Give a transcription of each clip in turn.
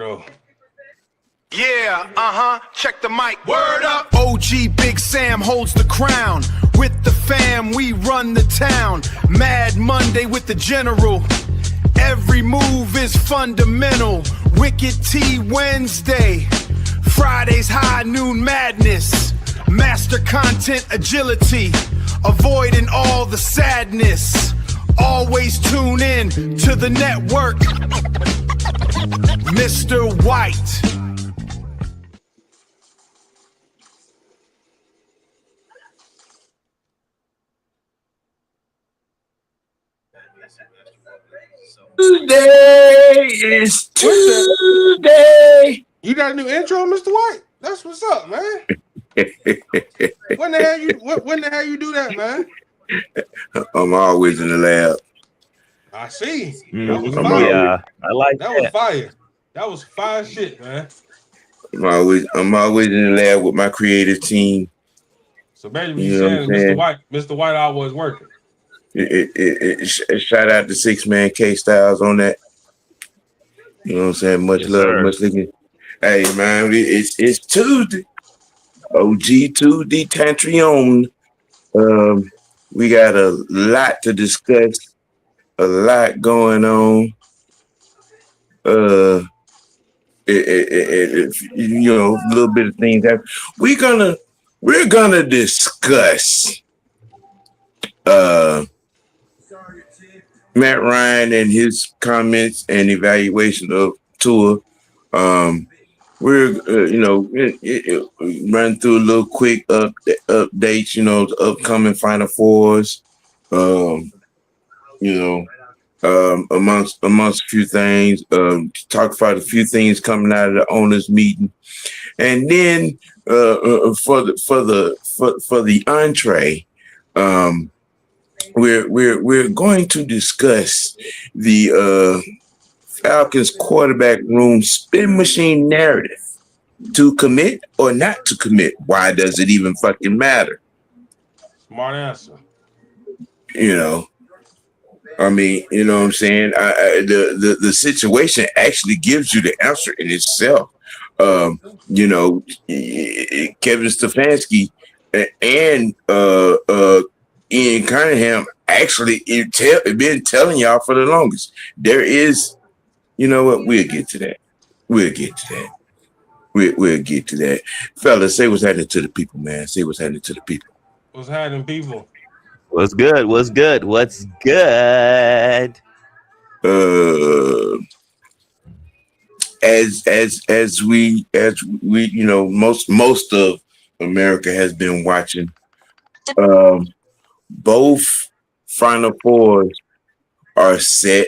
intro. Yeah, check the mic. Word up. OGBigsam holds the crown. With the fam, we run the town. Mad Monday with the general. Every move is fundamental. Wicked T Wednesday. Fridays high noon madness. Master content agility. Avoiding all the sadness. Always tune in to the network. Mr. White. Tuesday is Tuesday. You got a new intro, Mr. White? That's what's up, man. When the hell you do that, man? I'm always in the lab. I see. Mm-hmm. That was fire. Yeah, I like that. Was fire. That was fire shit, man. I'm always in the lab with my creative team. So basically, you saying Mr. White always working. Shout out to 6-man K Styles on that. You know what I'm saying? Much love, sir. much looking. Hey man, it's Tuesday. OG Tuesday Tantrion. We got a lot to discuss, a lot going on. You know, a little bit of things that we're gonna discuss. Matt Ryan and his comments and evaluation of Tua. We're run through a little quick updates. You know, the upcoming Final Fours. Amongst a few things. Talk about a few things coming out of the owners' meeting, and then for the entree. We're going to discuss the Falcons quarterback room spin machine narrative. To commit or not to commit? Why does it even fucking matter? Smart answer. You know, I mean, you know what I'm saying? The situation actually gives you the answer in itself. You know, Kevin Stefanski and Ian Cunningham actually been telling y'all for the longest. There is, you know what? We'll get to that. We'll get to that. Fellas, say what's happening to the people, man. Say what's happening to the people. What's happening, people? What's good? What's good? What's good? As we you know, most of America has been watching. Both Final Fours are set.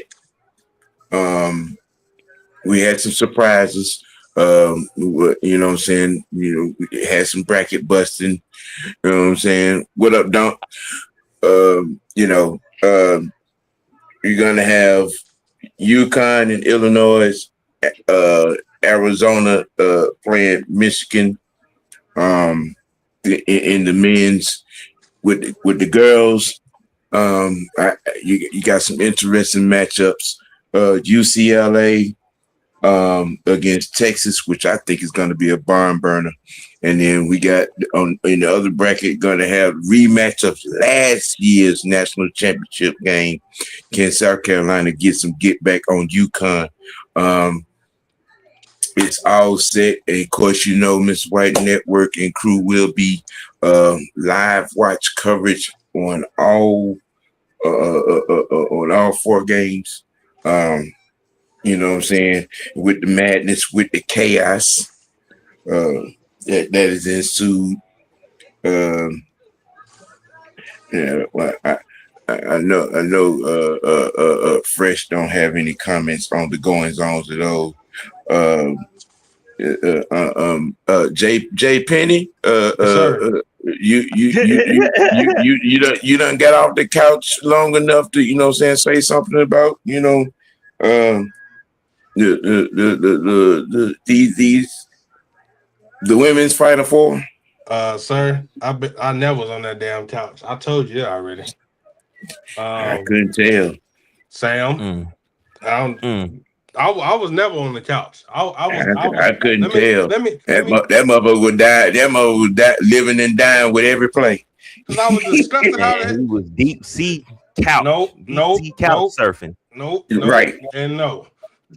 We had some surprises. You know what I'm saying? You know, we had some bracket busting. You know what I'm saying? What up, Dunk? You know, you're gonna have UConn and Illinois, Arizona playing Michigan. In the men's. With the girls, you got some interesting matchups. UCLA against Texas, which I think is going to be a barn burner. And then we got in the other bracket going to have rematch of last year's national championship game. Can South Carolina get back on UConn? It's all set. And of course, you know, Miss White Network and crew will be live watch coverage on all 4 games. You know what I'm saying? With the madness, with the chaos that is ensued. Yeah, well, I know. Fresh don't have any comments on the goings ons at all. Jay Penny, you done got off the couch long enough to, you know what I'm saying, say something about, you know, the women's Final Four. Sir, I never was on that damn couch. I told you that already. I couldn't tell. Sam, I I was never on the couch. I couldn't tell. Let me That motherfucker would die. That motherfucker would die, living and dying with every play. because I was disgusted out of And it. he was deep sea couch surfing. Nope. Right. And no.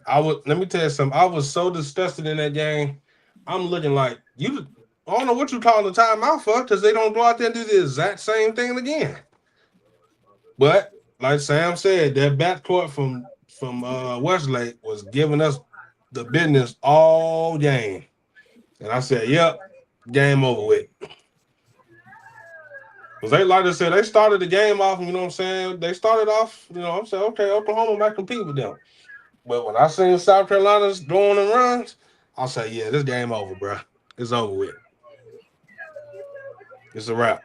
Let me tell you something. I was so disgusted in that game. I'm looking like you. I don't know what you calling the timeout for because they don't go out there and do the exact same thing again. But like Sam said, that backcourt from Westlake was giving us the business all game, and I said, "Yep, game over with." Because they, like I said, they started the game off. You know what I'm saying? They started off. You know, I'm saying, okay, Oklahoma might compete with them. But when I seen South Carolina's going and runs, I say, yeah, this game over, bro. It's over with. It's a wrap.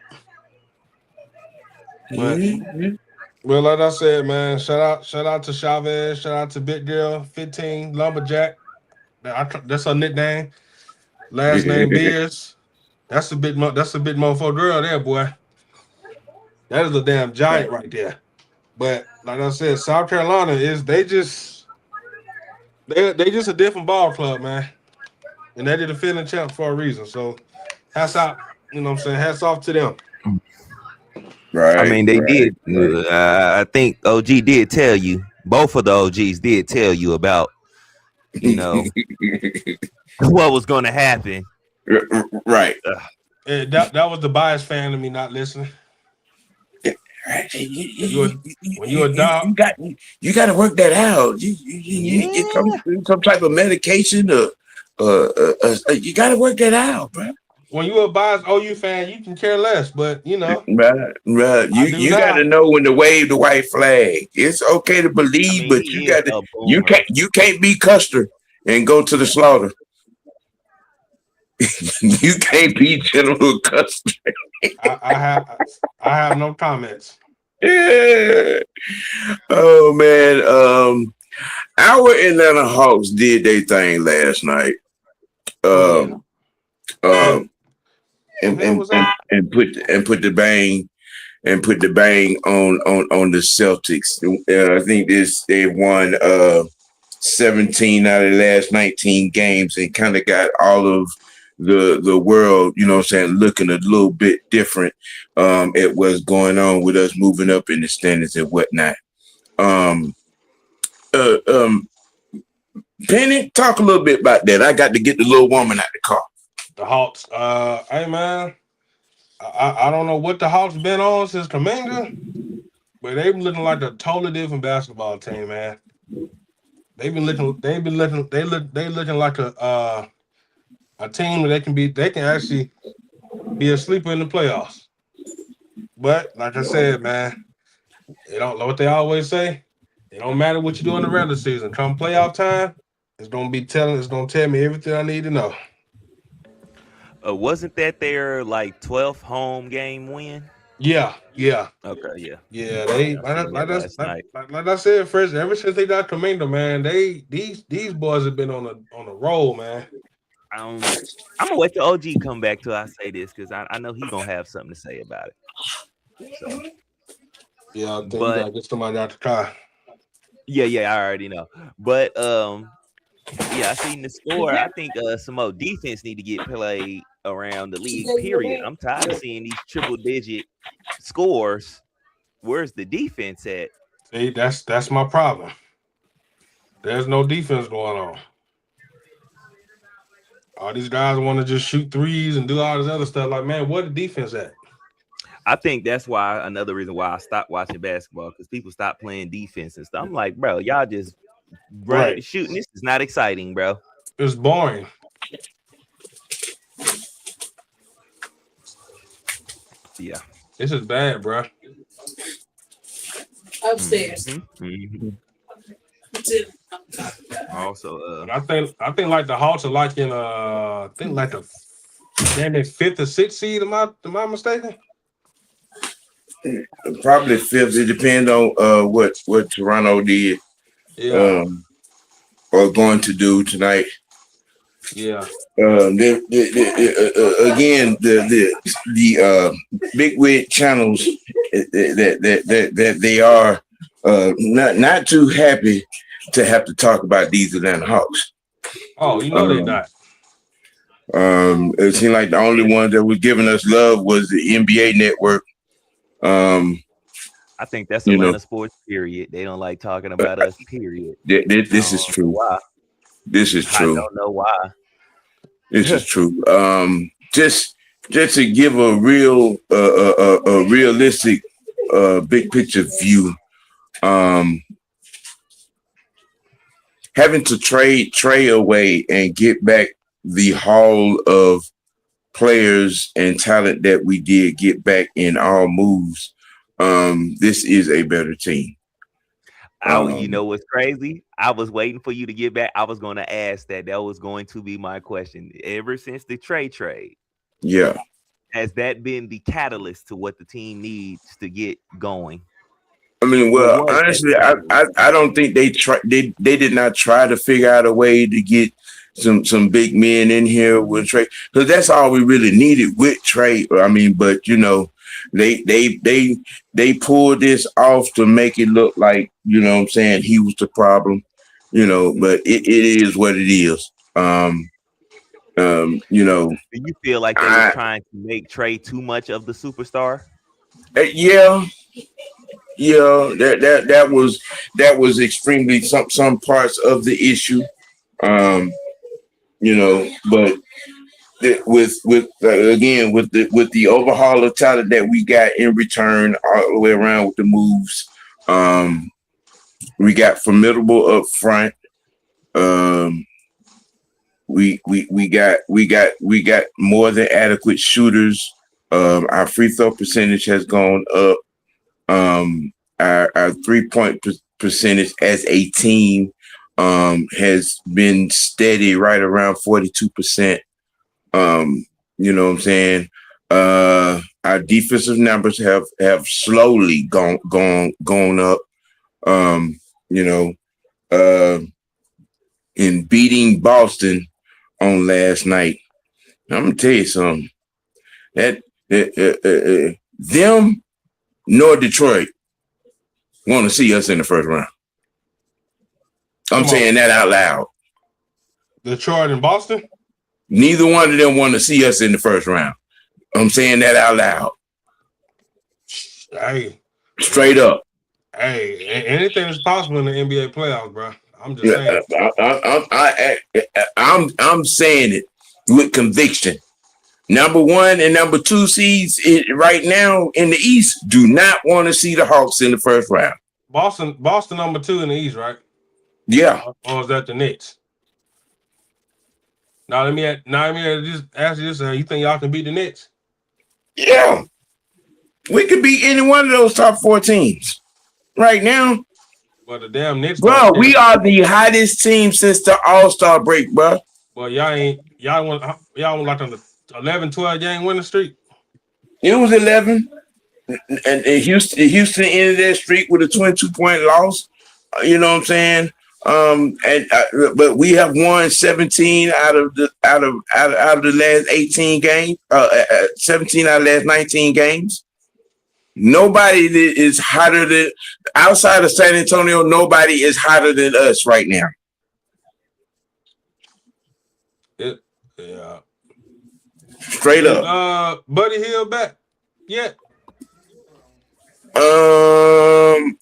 But well, like I said, man, shout out to Chavez, shout out to Big Girl 15 Lumberjack. That's her nickname. Last name Beers. That's a big motherfucker girl there, boy. That is a damn giant right there. But like I said, South Carolina they just a different ball club, man. And they did a defending champ for a reason. So hats out, you know what I'm saying? Hats off to them. Right. I mean, they did. I think OG did tell you. Both of the OGs did tell you about, what was going to happen. Right. That was the biased fan of me not listening. When you're a dog, you got to work that out. You get some type of medication or you got to work that out, bro. When you're a biased OU fan, you can care less, but right. You got to know when to wave the white flag. It's okay to believe, but you got to. You can't be Custer and go to the slaughter. You can't be General Custer. I have no comments. Yeah. Oh man. Our Atlanta Hawks did their thing last night. And put the bang on the Celtics. I think they won 17 out of the last 19 games and kind of got all of the world, you know what I'm saying, looking a little bit different at what's going on with us moving up in the standings and whatnot. Penny, talk a little bit about that. I got to get the little woman out the car. The Hawks, hey man, I don't know what the Hawks been on since Kaminga, but they've been looking like a totally different basketball team, man. They looking like a team that they can actually be a sleeper in the playoffs. But like I said, man, they don't know what they always say. It don't matter what you do in the regular season. Come playoff time, it's gonna tell me everything I need to know. Wasn't that their 12th home game win? Yeah. Okay, yeah. Yeah, like I said, first, ever since they got Kaminga, man, these boys have been on a roll, man. I'm gonna wait till OG come back till I say this because I know he's gonna have something to say about it. So yeah, I think you gotta get somebody out the car. Yeah, I already know. But I seen the score. I think some more defense need to get played around the league, period. I'm tired of seeing these triple-digit scores. Where's the defense at? See, that's my problem. There's no defense going on. All these guys want to just shoot threes and do all this other stuff. Like, man, where the defense at? I think that's why another reason why I stopped watching basketball because people stopped playing defense and stuff. I'm like, bro, y'all just running shooting. This is not exciting, bro. It's boring. Yeah, this is bad, bro. Upstairs. Mm-hmm. Also, I think like the Hawks are like in I think like the 5th or 6th seed. Am I mistaken? Probably 5th. It depends on what Toronto did, or going to do tonight. Yeah. Again, the big wig channels that they are not too happy to have to talk about these Atlanta Hawks. Oh, you know they not. It seemed like the only one that was giving us love was the NBA Network. I think that's Atlanta sports. Period. They don't like talking about us. Period. This is true. Why? This is true. I don't know why. This is true. Just to give a realistic big picture view. Having to trade away and get back the haul of players and talent that we did get back in all moves. This is a better team. You know what's crazy? I was waiting for you to get back. I was going to ask that. That was going to be my question. Ever since the trade, yeah, has that been the catalyst to what the team needs to get going? I mean, well, honestly, I don't think they did not try to figure out a way to get some big men in here with trade, because that's all we really needed with trade. I mean, but they pulled this off to make it look like, you know what I'm saying, he was the problem, but it is what it is. Do you feel like they were trying to make Trey too much of the superstar? Yeah, that was extremely some parts of the issue. But with the overhaul of talent that we got in return all the way around with the moves, we got formidable up front. We got more than adequate shooters. Our free throw percentage has gone up. Our 3-point percentage as a team has been steady right around 42%. You know what I'm saying? Our defensive numbers have slowly gone up. In beating Boston on last night, I'm gonna tell you something. That them nor Detroit want to see us in the first round. I'm saying that out loud. Detroit and Boston? Neither one of them want to see us in the first round. I'm saying that out loud. Hey. Straight up. Hey, anything is possible in the NBA playoffs, bro. I'm just saying. I'm saying it with conviction. Number 1 and number 2 seeds right now in the East do not want to see the Hawks in the first round. Boston number 2 in the East, right? Yeah. Or is that the Knicks? Now let me just ask you this: you think y'all can beat the Knicks? Yeah, we could beat any one of those top 4 teams right now. But the damn Knicks, bro, we are the hottest team since the All-Star break, bro. Well, y'all want like on the 11-12 game winning streak. It was 11, and Houston ended that streak with a 22-point loss. You know what I'm saying? But we have won 17 out of the last 18 games. 17 out of the last 19 games. Nobody is hotter than outside of San Antonio. Nobody is hotter than us right now. Yeah. Straight up. Buddy Hill back yet? I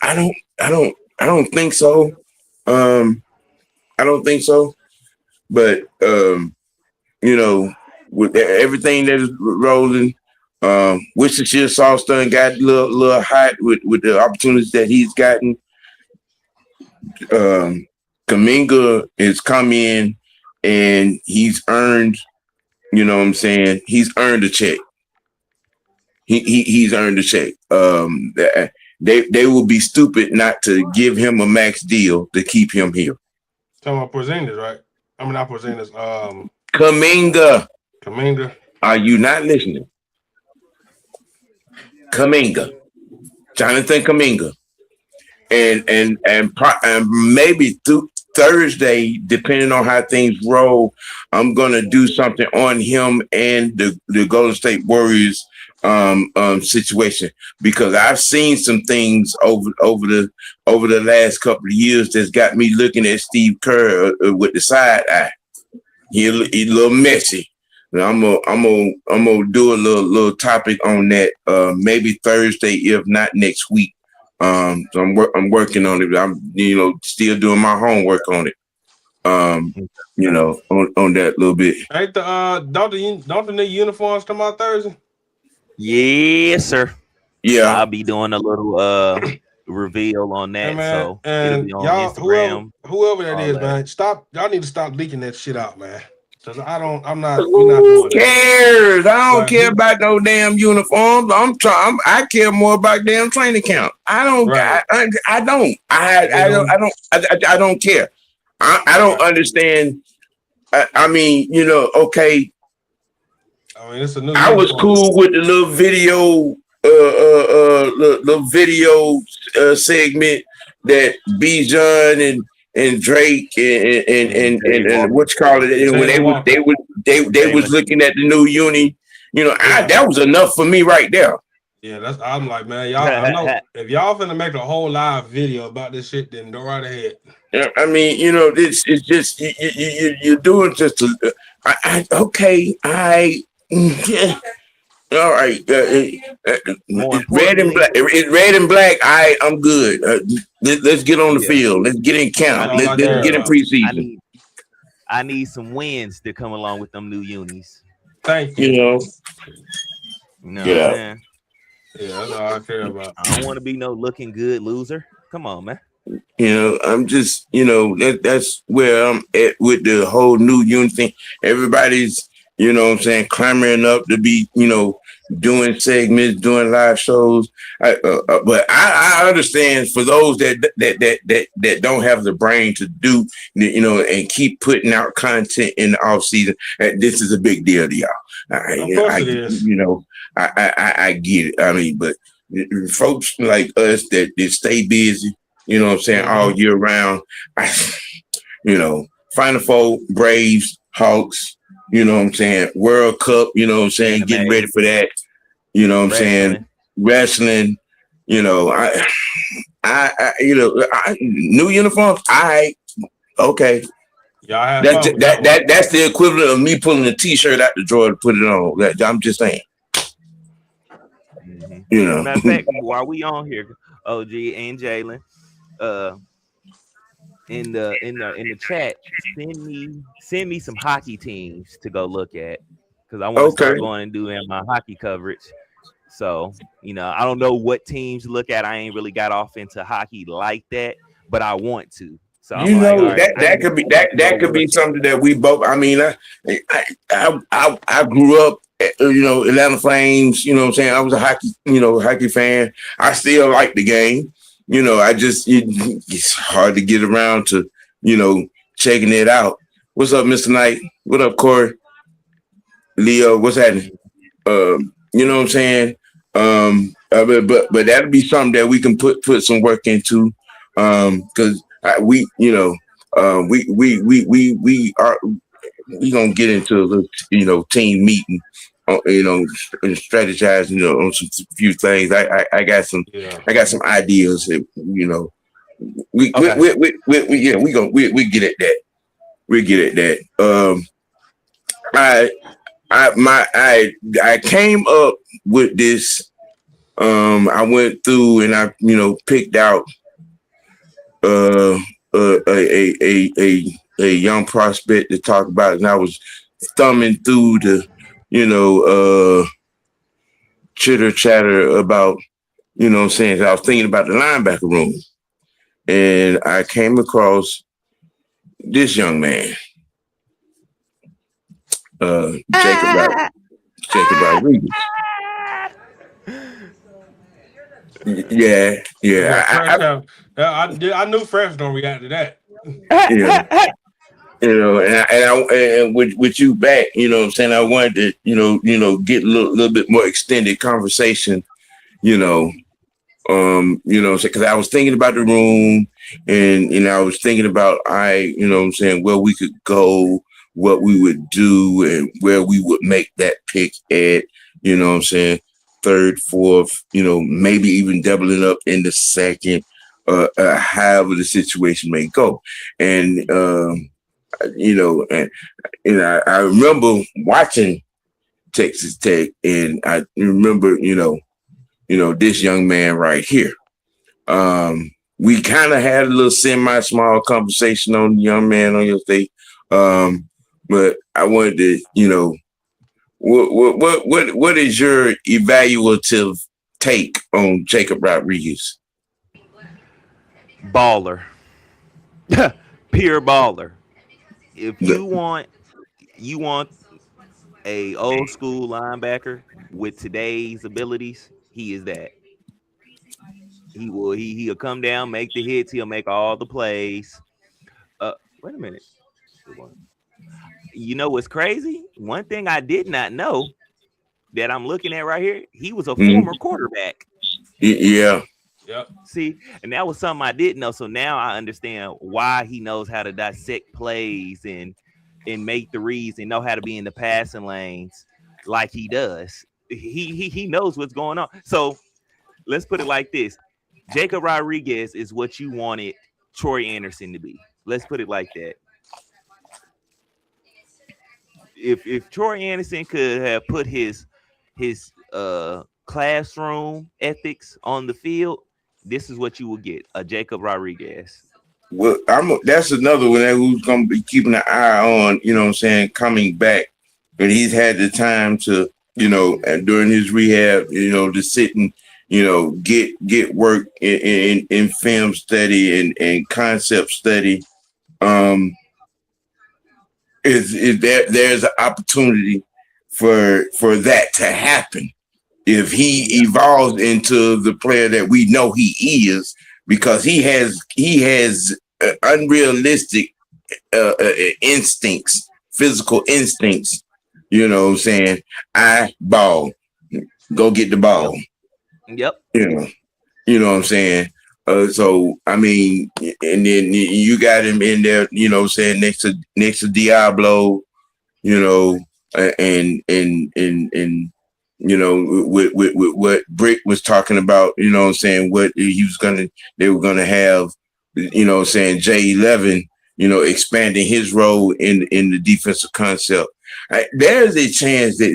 don't think so. I don't think so. But with everything that is rolling, Worcestershire Sauce-Done got a little hot with the opportunities that he's gotten. Kuminga has come in and he's earned, you know what I'm saying? He's earned a check. He's earned a check. They will be stupid not to give him a max deal to keep him here. Talking about Porzingis, right? I mean, not Porzingis. Kuminga. Are you not listening? Kuminga. Jonathan Kuminga. And maybe Thursday, depending on how things roll, I'm gonna do something on him and the Golden State Warriors situation, because I've seen some things over the last couple of years that's got me looking at Steve Kerr with the side eye. He's a little messy. I'm gonna do a little topic on that maybe Thursday, if not next week. So I'm working on it. I'm still doing my homework on it. On that little bit. Ain't don't the new uniforms come out Thursday? Yes, sir. Yeah, I'll be doing a little reveal on that. Hey, man, so and it'll be on y'all, Instagram. whoever that all is, that. man, y'all need to stop leaking that shit out, man. Cause we're not Who doing that. cares? I don't Like, care about no damn uniforms. I care more about damn training camp. I don't. Right. I don't. I don't care. I don't understand. I mean, okay. I mean, it's a new. I was cool with the little video, little video segment that Bijan and Drake and what you call it, when they was looking at the new uni, that was enough for me right there. Yeah, I'm like, man, y'all. I know if y'all finna make a whole live video about this shit, then go right ahead. Yeah, I mean, it's just you're doing just okay. Yeah. All right. It's red and black. It's red and black. I'm good. Let's get on the field. Let's get in camp. Let's get in preseason. I need some wins to come along with them new unis. Thank you. Yeah. Yeah, that's all I care about. I don't want to be no looking good loser. Come on, man. I'm just, that's where I'm at with the whole new uni thing. Everybody's, clamoring up to be, doing segments, doing live shows. But I understand for those that don't have the brain to do, and keep putting out content in the off season. This is a big deal to y'all. It is. I get it. I mean, but folks like us that stay busy, all year round. Final Four, Braves, Hawks, World Cup, getting ready for that. Wrestling, new uniforms. Okay. That's the equivalent of me pulling a t-shirt out the drawer to put it on. I'm just saying. Matter of fact, while we on here, OG and Jalen, in the chat, send me some hockey teams to go look at, because I want to start going and doing my hockey coverage. So I don't know what teams to look at. I ain't really got off into hockey like that, but I want to. So that could be something that we both. I mean, I grew up, Atlanta Flames. I was a hockey fan. I still like the game. It's hard to get around to, checking it out. What's up, Mr. Knight? What up, Corey? Leo, what's happening? But that'll be something that we can put some work into, because we gonna get into a little, team meeting, and strategizing, on some few things. I got some ideas that, we get at that. We get at that. I came up with this. I went through and I, picked out a young prospect to talk about, and I was thumbing through the, chitter chatter about, I was thinking about the linebacker room, and I came across this young man, Jacob Rodriguez. Yeah. I knew Fresh don't react to that. Yeah. And with you back, I wanted to, get a little bit more extended conversation, You know, because I was thinking about the room, and I was thinking about you know what I'm saying, where we could go, what we would do, and where we would make that pick at, you know what I'm saying, third, fourth, you know, maybe even doubling up in the second, however the situation may go. And you know, and I remember watching Texas Tech, and I remember, you know, this young man right here. We kind of had a little semi-small conversation on the young man on your state. But I wanted to, you know, what is your evaluative take on Jacob Rodriguez? Baller. Pure baller. If you want a old school linebacker with today's abilities, he is that. He'll come down, make the hits, he'll make all the plays. Wait a minute. You know what's crazy? One thing I did not know that I'm looking at right here, he was a former quarterback. Yeah. Yep. See, and that was something I didn't know. So now I understand why he knows how to dissect plays and make the reads and know how to be in the passing lanes like he does. He knows what's going on. So let's put it like this. Jacob Rodriguez is what you wanted Troy Anderson to be. Let's put it like that. If Troy Anderson could have put his classroom ethics on the field, this is what you will get, a Jacob Rodriguez. Well, that's another one that who's going to be keeping an eye on, you know what I'm saying, coming back. But he's had the time to, you know, and during his rehab, you know, to sit and, you know, get work in film study and concept study. Is there's an opportunity for that to happen if he evolves into the player that we know he is, because he has unrealistic instincts, physical instincts. You know what I'm saying? Ball, go get the ball. Yep. You know what I'm saying? So I mean, and then you got him in there, you know what I'm saying, next to Diablo, you know, and you know, with what Brick was talking about, you know what I'm saying, what they were gonna have, you know what I'm saying, J11, you know, expanding his role in the defensive concept. There's a chance that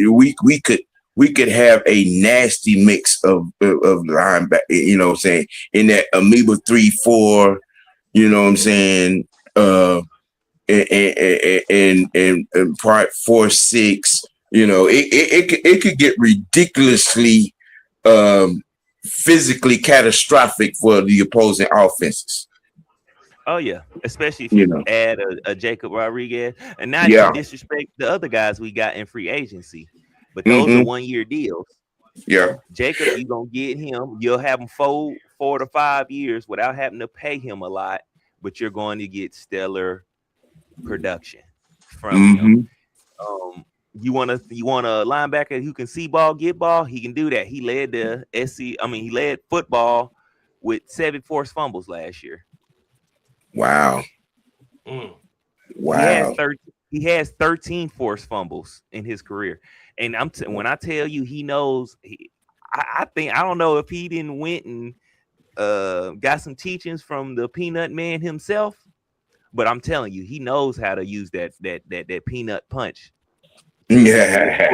we could have a nasty mix of linebacker, you know what I'm saying, in that amoeba 3-4, you know what I'm saying, and part 4-6, you know, it could get ridiculously physically catastrophic for the opposing offenses. Oh yeah, especially if you add a Jacob Rodriguez, and not to disrespect the other guys we got in free agency, but those are 1-year deals. Yeah, Jacob, you're gonna get him. You'll have him 4 to 5 years without having to pay him a lot, but you're going to get stellar production from him. You want a linebacker who can see ball, get ball. He can do that. He led the he led football with 7 forced fumbles last year. Wow. Wow. He has 13 forced fumbles in his career. And when I tell you he knows, I don't know if he didn't went and got some teachings from the Peanut Man himself, but I'm telling you, he knows how to use that peanut punch. Yeah.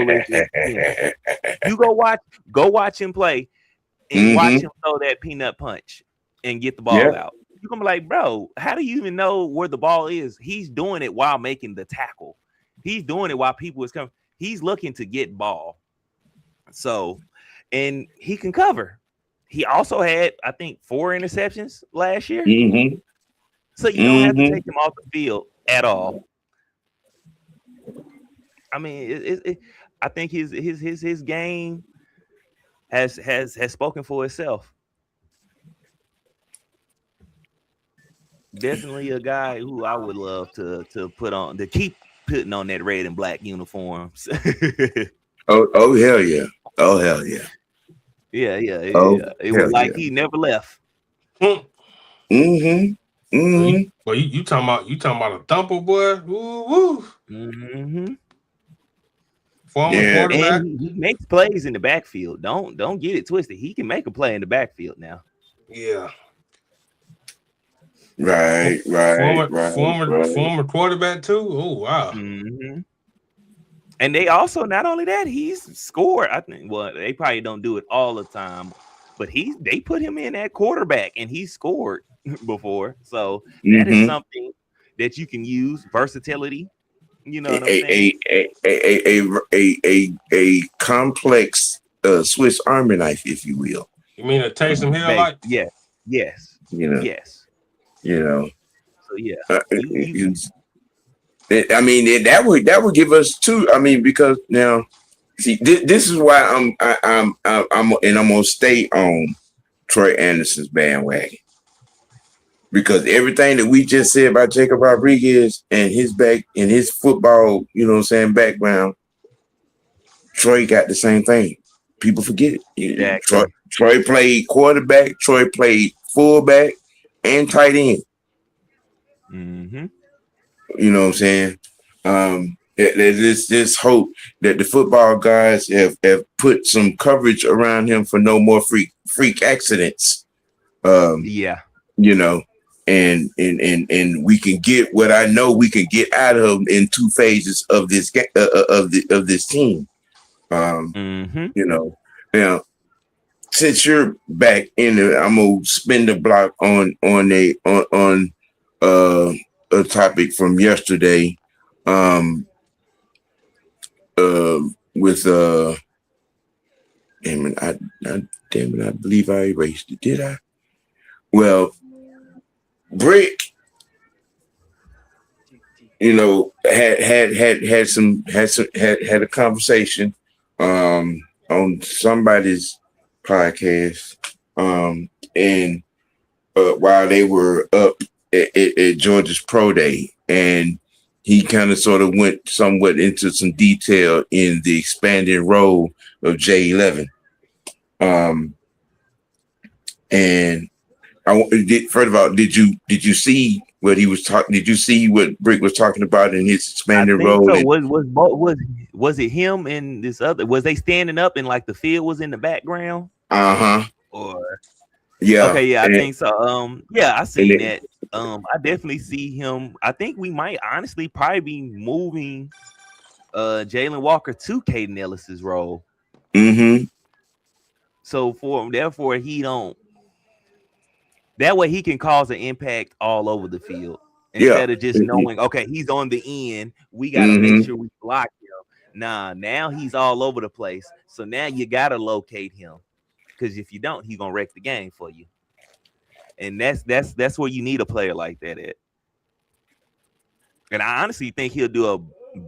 You go watch him play and watch him throw that peanut punch and get the ball out. You're gonna be like, bro, how do you even know where the ball is? He's doing it while making the tackle. He's doing it while people is coming. He's looking to get ball. So, and he can cover. He also had, I think, 4 interceptions last year. So you don't have to take him off the field at all. I mean, I think his game has spoken for itself. Definitely a guy who I would love to keep putting on that red and black uniforms. Oh hell yeah. Oh hell yeah. Yeah. Oh, It was hell like yeah. he never left. Mm-hmm. Mm-hmm. You talking about a thumper, boy? Woo woo. Mm-hmm. Former Yeah. quarterback. And he makes plays in the backfield. Don't get it twisted. He can make a play in the backfield now. Yeah. Right, right, right, right. Former quarterback too. Oh wow. Mm-hmm. And they also, not only that, he's scored. I think, well, they probably don't do it all the time, but they put him in at quarterback and he scored before. So that is Mm-hmm. something that you can use, versatility. You know what I'm saying? A complex Swiss Army knife, if you will. You mean a Taysom Hill like? Yes, yes, You know, yes. you know. So yeah, you It's, I mean, that would give us two. I mean, because now, see, this is why I'm gonna stay on Troy Anderson's bandwagon, because everything that we just said about Jacob Rodriguez and his football, you know what I'm saying, background, Troy got the same thing. People forget it. exactly. Troy played quarterback, Troy played fullback and tight end. Mm-hmm. You know what I'm saying? There's this hope that the football guys have put some coverage around him for no more freak accidents. Yeah. You know, and we can get what I know we can get out of him in two phases of this of this team. Mm-hmm. You know, now since you're back in it, I'm gonna spin the block on a topic from yesterday. With damn it, I believe I erased it. Did I? Well, Brick, you know, had a conversation on somebody's podcast and while they were up at Georgia's Pro Day, and he kind of sort of went somewhat into some detail in the expanding role of J11. And first of all, did you see what he was talking? Did you see what Brick was talking about in his expanding I think role? so. Was it him and this other? Was they standing up and like the field was in the background? Or Yeah. okay, yeah, I think so. Yeah, I seen then, that. I definitely see him. I think we might honestly probably be moving Jalen Walker to Caden Ellis's role. Mm-hmm. So therefore he don't. That way he can cause an impact all over the field instead of just knowing, okay, he's on the end. We got to make sure we block him. Nah, now he's all over the place. So now you got to locate him, because if you don't, he's gonna wreck the game for you. And that's where you need a player like that at. And I honestly think he'll do a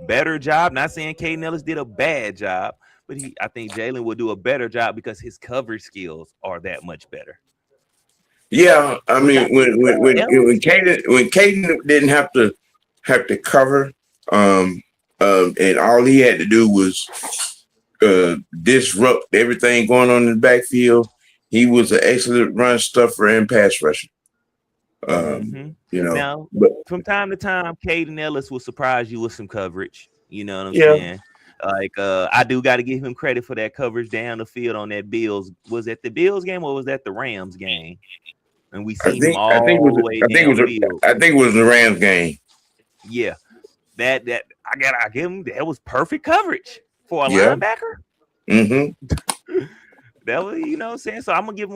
better job. Not saying Caden Ellis did a bad job, but I think Jalen will do a better job because his coverage skills are that much better. Yeah, I mean, when Caden didn't have to cover, and all he had to do was disrupt everything going on in the backfield. He was an excellent run stuffer and pass rusher. You know, now, but from time to time, Caden Ellis will surprise you with some coverage. You know what I'm yeah. saying? Like, I do got to give him credit for that coverage down the field on that Bills. Was that the Bills game or was that the Rams game? And we seen him all the way downfield. I think it was the Rams game. Yeah, that I give him. That was perfect coverage for a linebacker. Mm-hmm. That was, you know what I'm saying? So I'm gonna give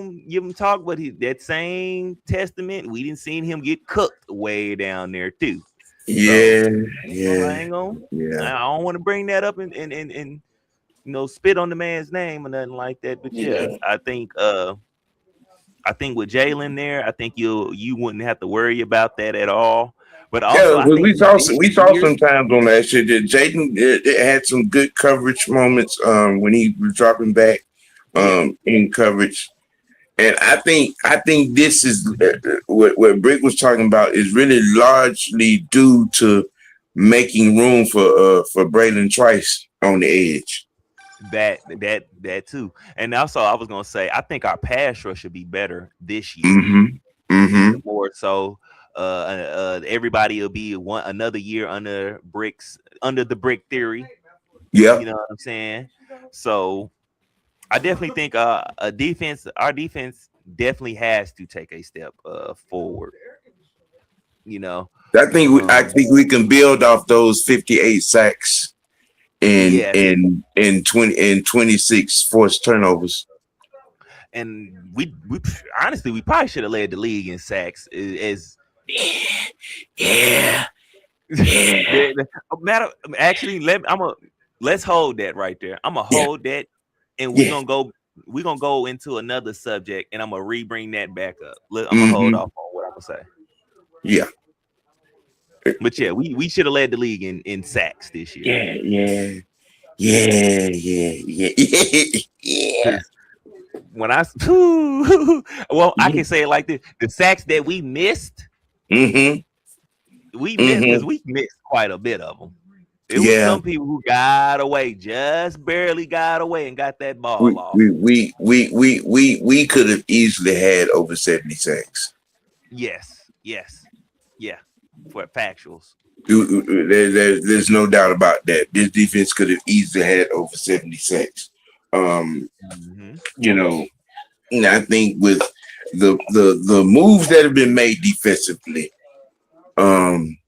him talk, but that same testament, we didn't see him get cooked way down there too. Yeah, so, yeah. I don't want to bring that up and you know, spit on the man's name or nothing like that. But yeah. I think with Jalen there, I think you wouldn't have to worry about that at all. But also, I think we saw sometimes on that shit that Jaden had some good coverage moments when he was dropping back in coverage, and I think this is what Brick was talking about is really largely due to making room for Braylon Trice on the edge. That too. And also, I was gonna say, I think our pass rush should be better this year. Mm-hmm. Mm-hmm. More so, everybody will be another year under the brick theory. You Yep. know what I'm saying? So I definitely think our defense definitely has to take a step forward. You know, I think we can build off those 58 sacks in yes, in 26 forced turnovers. and we honestly we probably should have led the league in sacks. As Yeah. Yeah. matter actually, let's hold that right there. I'm gonna Yeah. hold that, and Yeah. we're gonna go into another subject, and I'm gonna bring that back up. I'm gonna hold Mm-hmm. off on what I'm gonna say. Yeah. But yeah, we should have led the league in sacks this year. Yeah. Yeah. Yeah. When I well, I can say it like this: the sacks that we missed, Mm-hmm. we missed because Mm-hmm. we missed quite a bit of them. It was Yeah. some people who got away, just barely got away, and got that ball We off. we could have easily had over 70 sacks. Yes, yeah, for factuals. There's no doubt about that. This defense could have easily had over 70 sacks. Mm-hmm. You know, and I think with the moves that have been made defensively, and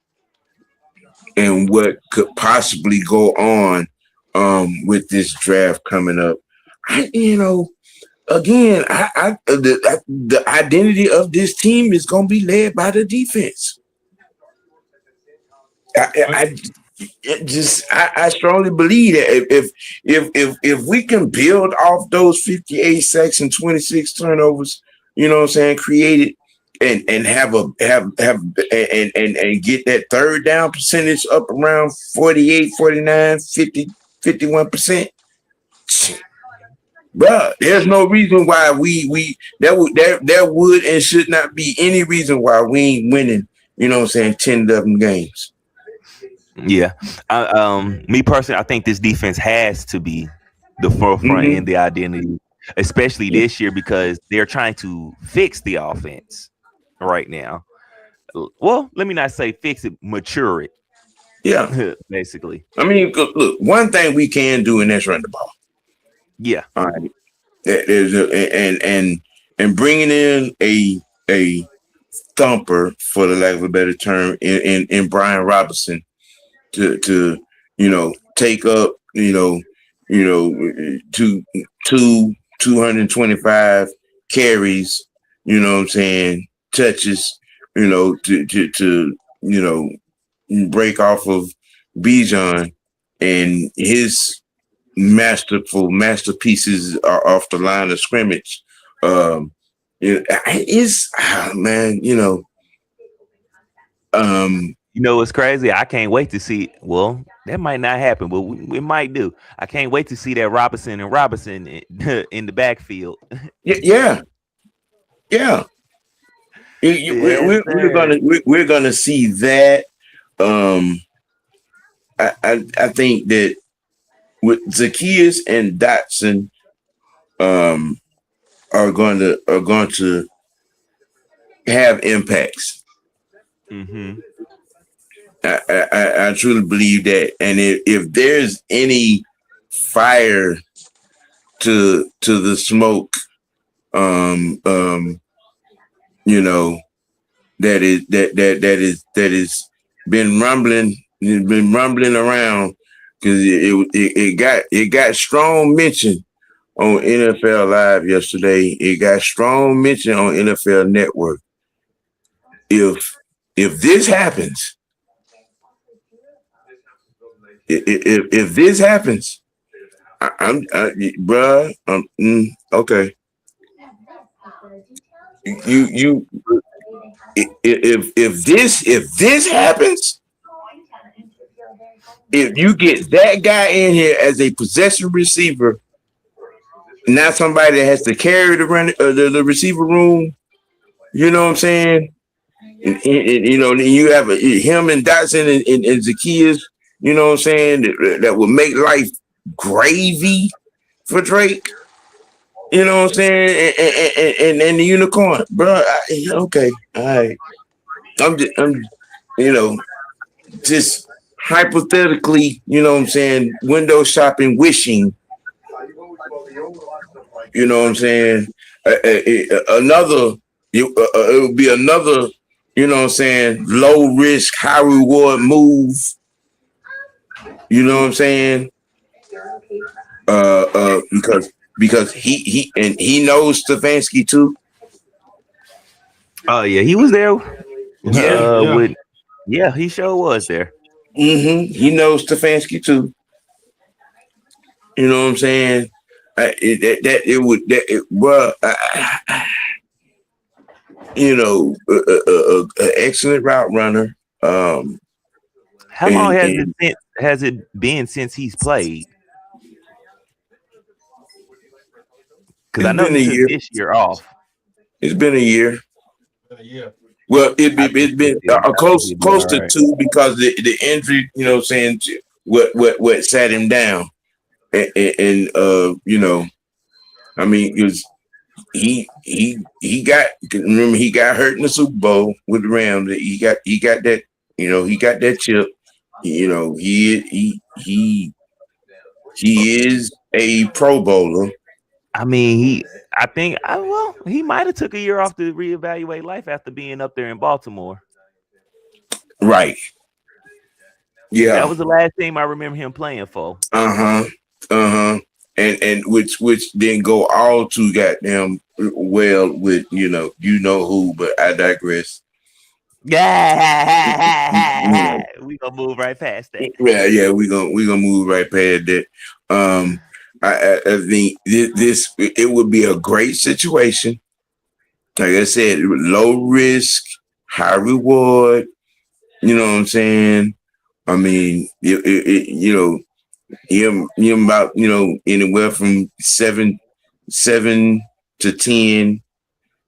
what could possibly go on with this draft coming up, again, the identity of this team is going to be led by the defense. I strongly believe that if we can build off those 58 sacks and 26 turnovers, you know what I'm saying, created and have and get that third down percentage up around 48, 49, 50, 51%. Bruh, there's no reason why there would and should not be any reason why we ain't winning, you know what I'm saying, 10, 11 games. Yeah, me personally, I think this defense has to be the forefront in the identity, especially this year because they're trying to fix the offense right now. Well, let me not say fix it, mature it. Yeah, basically. I mean, look, one thing we can do, and that's run the ball. Yeah. All right. And bringing in a thumper, for the lack of a better term, in Brian Robinson to take up 225 carries, you know what I'm saying, touches, to break off of Bijan and his masterpieces are off the line of scrimmage. It's crazy. I can't wait to see. Well, that might not happen, but we might do. I can't wait to see that Robinson in the backfield. Yeah. We're gonna see that. I think that with Zacchaeus and Dotson, are going to have impacts. Mm-hmm. I truly believe that, and if there's any fire to the smoke, that is been rumbling around, because it got strong mention on NFL Live yesterday. It got strong mention on NFL Network. If this happens, if this happens, okay. If this happens, if you get that guy in here as a possession receiver, not somebody that has to carry the receiver room, you know what I'm saying? And you have him and Dotson and Zacchaeus, you know what I'm saying, that will make life gravy for Drake. You know what I'm saying? And the unicorn, bro. Okay, all right. I'm, you know, just hypothetically, you know what I'm saying? Window shopping, wishing. You know what I'm saying? Another, it would be another. You know what I'm saying? Low risk, high reward move. You know what I'm saying? Because he knows Stefanski too. Oh yeah, he was there. Yeah. Yeah. He sure was there. He knows Stefanski too. You know what I'm saying? You know, an excellent route runner. How long has it been since he's played? Because I It's know been he a took year. this year off. It's been a year. Yeah. Well, it's been close All to right. 2 because the injury. You know what I'm saying? What sat him down, and you know, I mean, it was he got, remember, he got hurt in the Super Bowl with the Rams. He got that, you know, he got that chip. You know, he is a Pro Bowler. I mean, he might have took a year off to reevaluate life after being up there in Baltimore. Right. Yeah. That was the last team I remember him playing for. And which then go all too goddamn well with, you know who, but I digress. Yeah, we gonna move right past that. Yeah, we gonna move right past that. I think this it would be a great situation. Like I said, low risk, high reward. You know what I'm saying? I mean, you know, him about, you know, anywhere from seven to 10.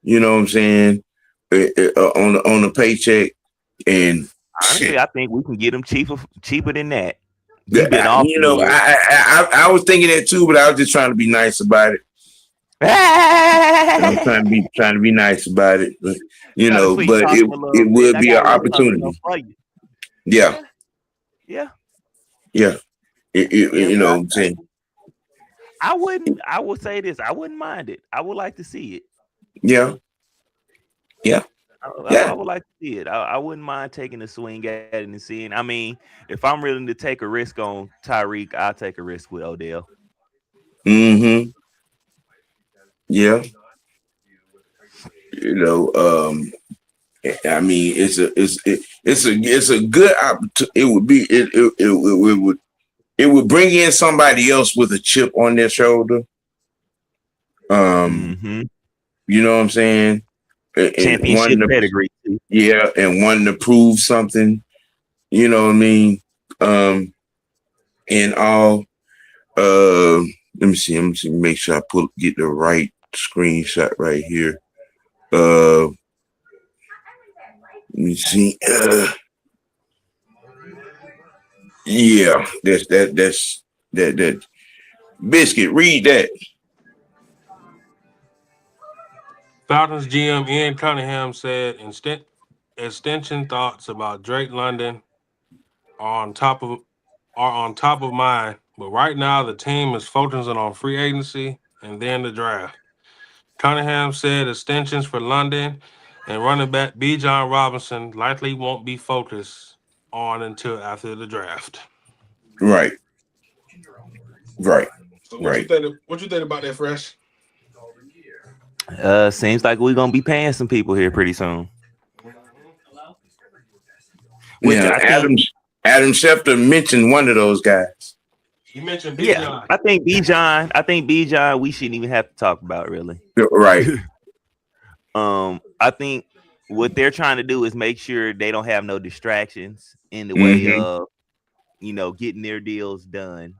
You know what I'm saying? On the paycheck, and Honestly, I think we can get him cheaper than that. He been off you the know, year. I was thinking that too, but I was just trying to be nice about it. I'm trying to be nice about it, but you know, but it would be an opportunity. Yeah, Yeah. You know what I'm saying? I would say this. I wouldn't mind it. I would like to see it. Yeah. I would like to see it. I wouldn't mind taking a swing at it and seeing. I mean, if I'm willing to take a risk on Tyreek, I'll take a risk with Odell. Mm-hmm. Yeah. You know, I mean, it's a good opportunity. It would bring in somebody else with a chip on their shoulder. You know what I'm saying? Championship pedigree. Yeah, and wanting to prove something. You know what I mean? And all. Let me see. Make sure I get the right screenshot right here. Let me see. Yeah, that's that. Biscuit, read that. Falcons GM Ian Cunningham said extension thoughts about Drake London are on top of mind, but right now the team is focusing on free agency and then the draft. Cunningham said extensions for London and running back B. John Robinson likely won't be focused on until after the draft. Right. So what you think about that, Fresh? Seems like we're gonna be paying some people here pretty soon. Which Adam Schefter mentioned one of those guys. He mentioned B. John. I think B. John we shouldn't even have to talk about, really. Right. I think what they're trying to do is make sure they don't have no distractions in the way of, you know, getting their deals done.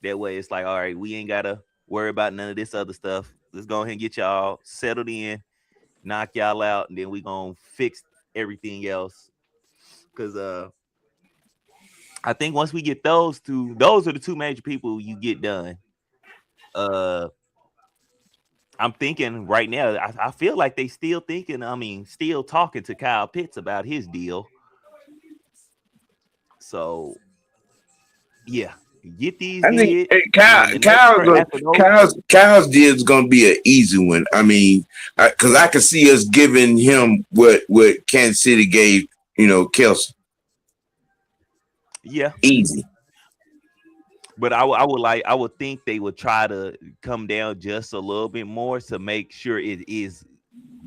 That way it's like, all right, we ain't gotta worry about none of this other stuff. Let's go ahead and get y'all settled in, knock y'all out, and then we gonna fix everything else. Cause I think once we get those are the two major people you get done. Uh, I'm thinking right now. I feel like they still thinking. I mean, still talking to Kyle Pitts about his deal. So yeah, get these I think did, and Kyle, then the next after those two. Kyle's deal is going to be an easy one. I mean, because I can see us giving him what Kansas City gave, Kelsey. Yeah, Easy. but I would think they would try to come down just a little bit more to make sure it is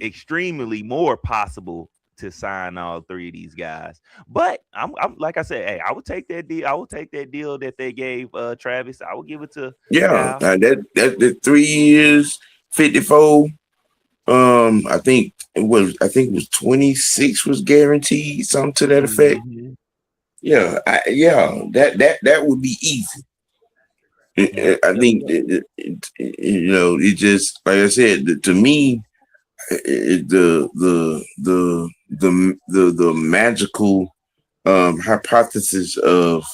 extremely more possible to sign all three of these guys. But I'm like I said, hey, I would take that deal. I would take that deal that they gave Travis. I would give it to Yeah, Kyle. that 3 years, 54. I think it was 26 was guaranteed, something to that effect. Mm-hmm. Yeah, that would be easy. Yep. I think it just like I said to me, the magical hypothesis of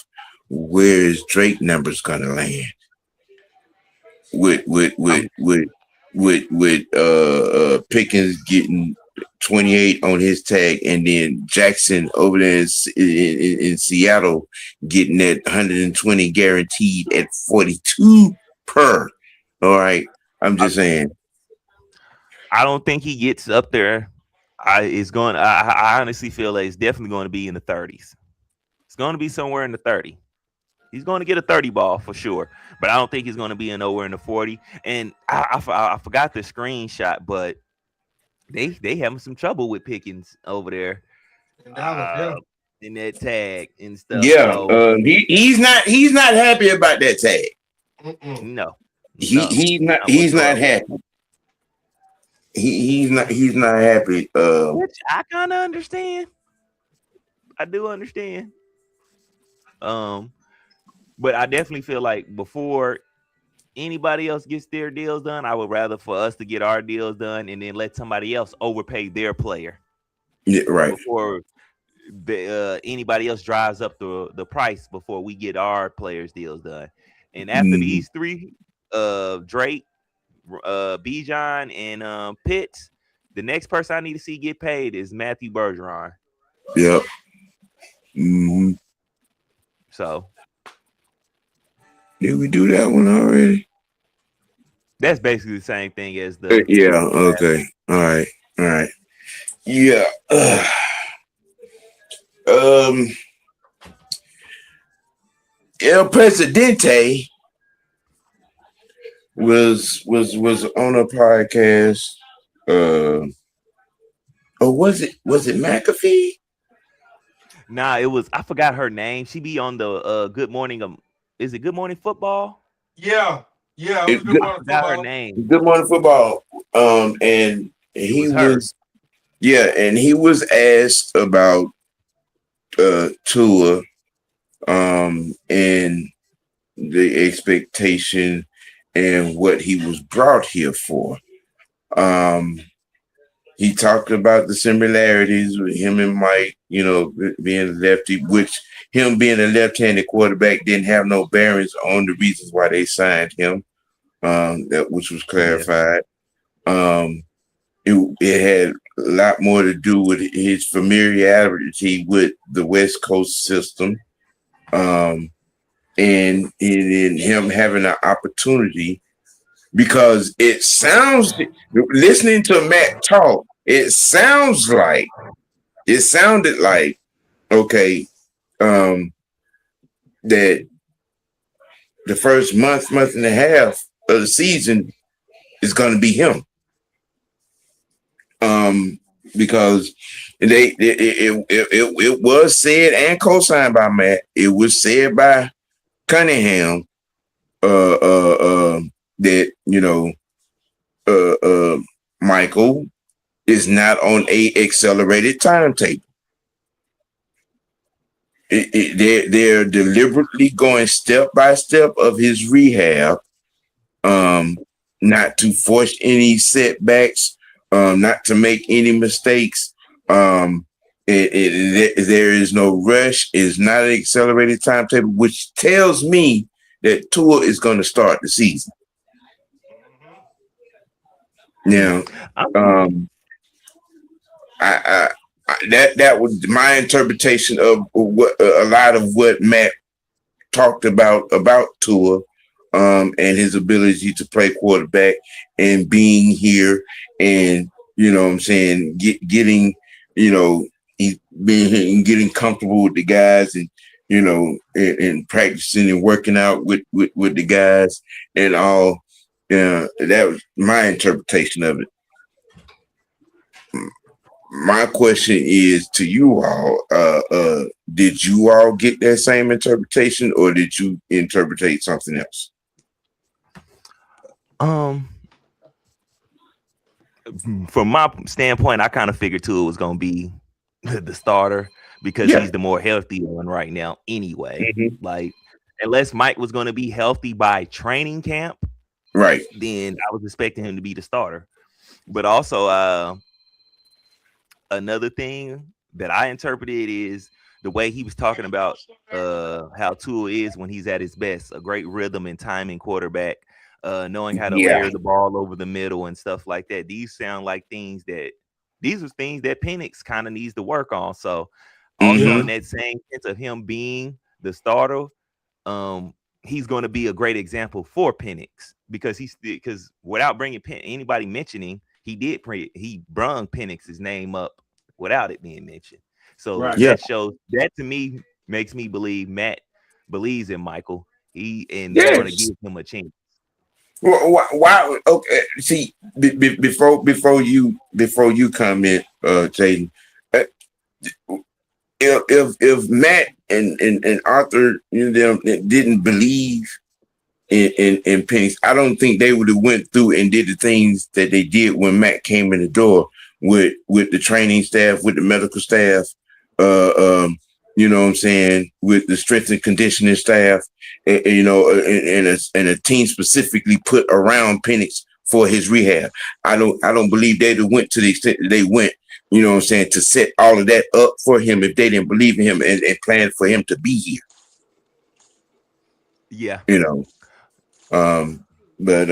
where is Drake numbers gonna land with Pickens getting 28 on his tag, and then Jackson over there in Seattle getting that 120 guaranteed at 42 per. All right, I'm just saying. I don't think he gets up there. I honestly feel like it's definitely going to be in the 30s. It's going to be somewhere in the 30. He's going to get a 30 ball for sure, but I don't think he's going to be nowhere in the 40. And I forgot the screenshot, but they having some trouble with Pickens over there in that tag and stuff. Yeah, So he's not happy about that tag. no, He's not happy. He's not happy. Which I kind of understand. I do understand. But I definitely feel like before anybody else gets their deals done, I would rather for us to get our deals done and then let somebody else overpay their player. Yeah, right. Before anybody else drives up the price before we get our players' deals done. And after these three, Drake, Bijan, and Pitts, the next person I need to see get paid is Matthew Bergeron. Yep. Mm-hmm. So did we do that one already? that's basically the same thing as the. Yeah. Okay. All right. Yeah. El Presidente was on a podcast. Or was it McAfee? Nah, it was. I forgot her name. She be on the Good Morning. Is it Good Morning Football? Yeah. It was Good Morning Football. Her Football. name. Good Morning Football. And he was and he was asked about Tua, and the expectation and what he was brought here for. He talked about the similarities with him and Mike, being lefty, which him being a left-handed quarterback didn't have no bearings on the reasons why they signed him, which was clarified. Yeah. It had a lot more to do with his familiarity with the West Coast system, and in him having an opportunity, because it sounds, listening to Matt talk, it sounded like, okay, that the first month and a half of the season is going to be him. Because it was said and co-signed by Matt. It was said by Cunningham that Michael is not on a accelerated timetable. They're deliberately going step by step of his rehab, not to force any setbacks, not to make any mistakes. There is no rush. It's not an accelerated timetable, which tells me that Tua is going to start the season. Now, I'm that was my interpretation of what a lot of what Matt talked about Tua, and his ability to play quarterback and being here, and you know what I'm saying, getting, you know, he being here and getting comfortable with the guys, and you know, and practicing and working out with the guys and all. Yeah, that was my interpretation of it. My question is to you all, did you all get that same interpretation, or did you interpret something else? From my standpoint, I kind of figured Tua was going to be the starter because he's the more healthy one right now anyway. Mm-hmm. Like, unless Mike was going to be healthy by training camp, Right, then I was expecting him to be the starter. But also, another thing that I interpreted is the way he was talking about how Tua is when he's at his best, a great rhythm and timing quarterback, knowing how to layer the ball over the middle and stuff like that. These sound like things that Penix kind of needs to work on. So also in that same sense of him being the starter, he's going to be a great example for Penix because without bringing anybody mentioning, he brung Penix's name up without it being mentioned. So that to me makes me believe Matt believes in Michael. They're going to give him a chance. Well, why? Okay, see, before you comment, Jaden, if Matt and Arthur, you know, them didn't believe in Penix, I don't think they would have went through and did the things that they did when Matt came in the door with the training staff, with the medical staff, you know what I'm saying, with the strength and conditioning staff, and you know, and a team specifically put around Penix for his rehab. I don't believe they'd have went to the extent that they went, you know what I'm saying, to set all of that up for him if they didn't believe in him and planned for him to be here. Yeah. You know. But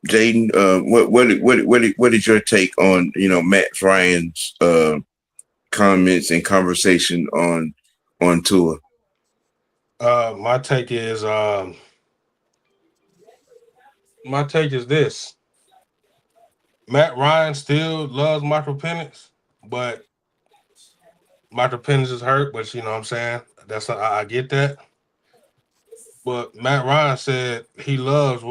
Jaden, what is your take on, you know, Matt Ryan's comments and conversation on Tua? My take is this. Matt Ryan still loves Michael Penix, but Michael Penix is hurt, but you know what I'm saying? I get that. But Matt Ryan said he loves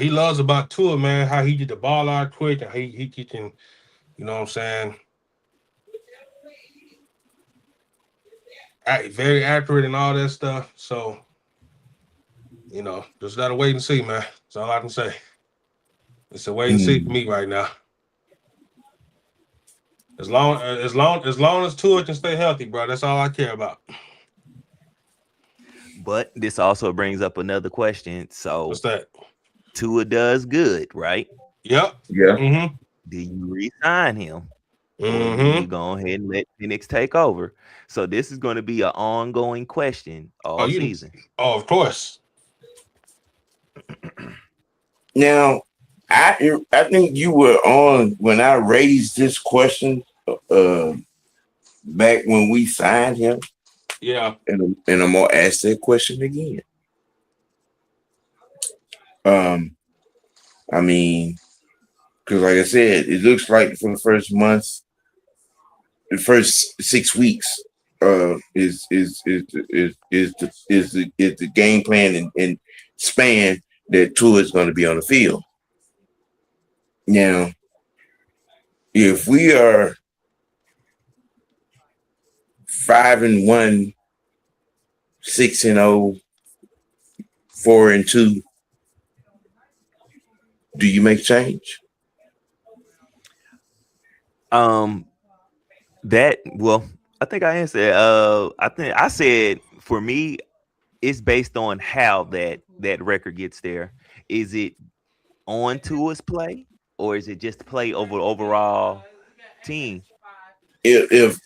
he loves about Tua, man, how he get the ball out quick and he can, you know what I'm saying, very accurate and all that stuff. So, you know, just gotta wait and see, man. That's all I can say. It's a wait and see for me right now. As long as Tua can stay healthy, bro, that's all I care about. But this also brings up another question. So what's that? Tua does good, right? Yep. Yeah. Mm-hmm. Do you re-sign him? Mm-hmm. Or do you go ahead and let Penix take over? So this is going to be an ongoing question all season. Oh, of course. Now, I think you were on when I raised this question back when we signed him. Yeah. And I'm gonna ask that question again. I mean, because like I said, it looks like for the first month, the first 6 weeks, is the game plan and span that Tua is going to be on the field. Now, if we are 5-1, 6-0, 4-2, do you make change? I think I answered. I think I said for me, it's based on how that record gets there. Is it on Tua's play, or is it just play over the overall team? If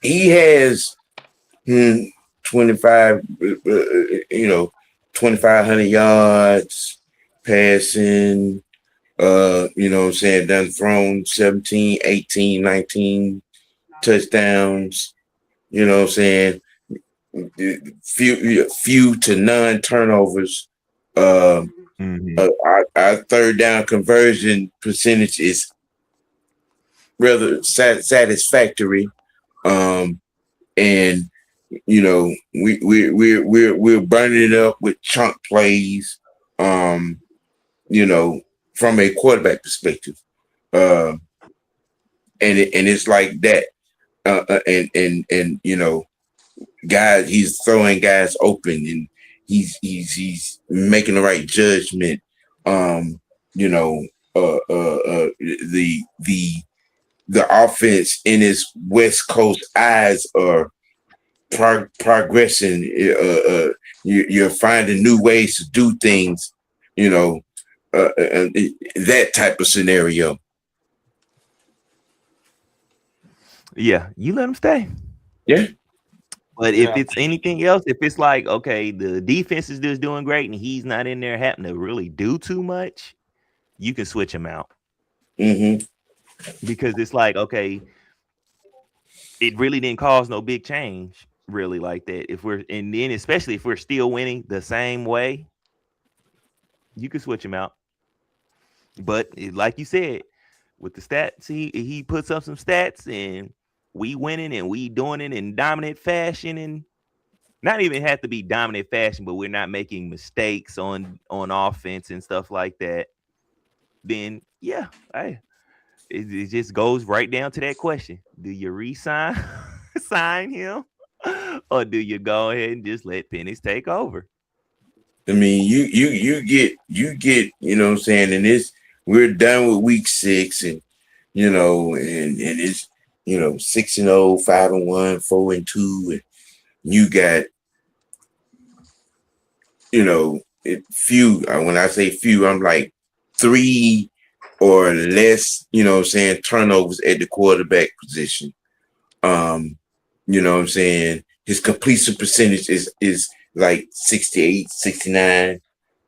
he has 25, 2,500 yards passing, You know what I'm saying, done thrown 17, 18, 19 touchdowns, you know what I'm saying, few to none turnovers. Our third down conversion percentage is rather satisfactory. And you know, we're burning it up with chunk plays, you know, from a quarterback perspective. And it's like that. And you know, guys, he's throwing guys open, and he's making the right judgment. You know, the offense in his West Coast eyes are progressing. You're finding new ways to do things. You know, that type of scenario. Yeah, you let him stay. Yeah. But if it's anything else, if it's like, okay, the defense is just doing great and he's not in there having to really do too much, you can switch him out. Because it's like, okay, it really didn't cause no big change, really, like that. And then especially if we're still winning the same way, you can switch him out. But like you said, with the stats, he puts up some stats and we winning and we doing it in dominant fashion, and not even have to be dominant fashion, but we're not making mistakes on offense and stuff like that. Then yeah, it just goes right down to that question: do you sign him, or do you go ahead and just let Penix take over? I mean, you get, you know what I'm saying, and we're done with week 6, and you know, and it's, you know, 6-0, 5-1, 4-2, and you got, you know, few. When I say few, I'm like 3 or less, you know what I'm saying, turnovers at the quarterback position. You know what I'm saying? His completion percentage is like 68, 69,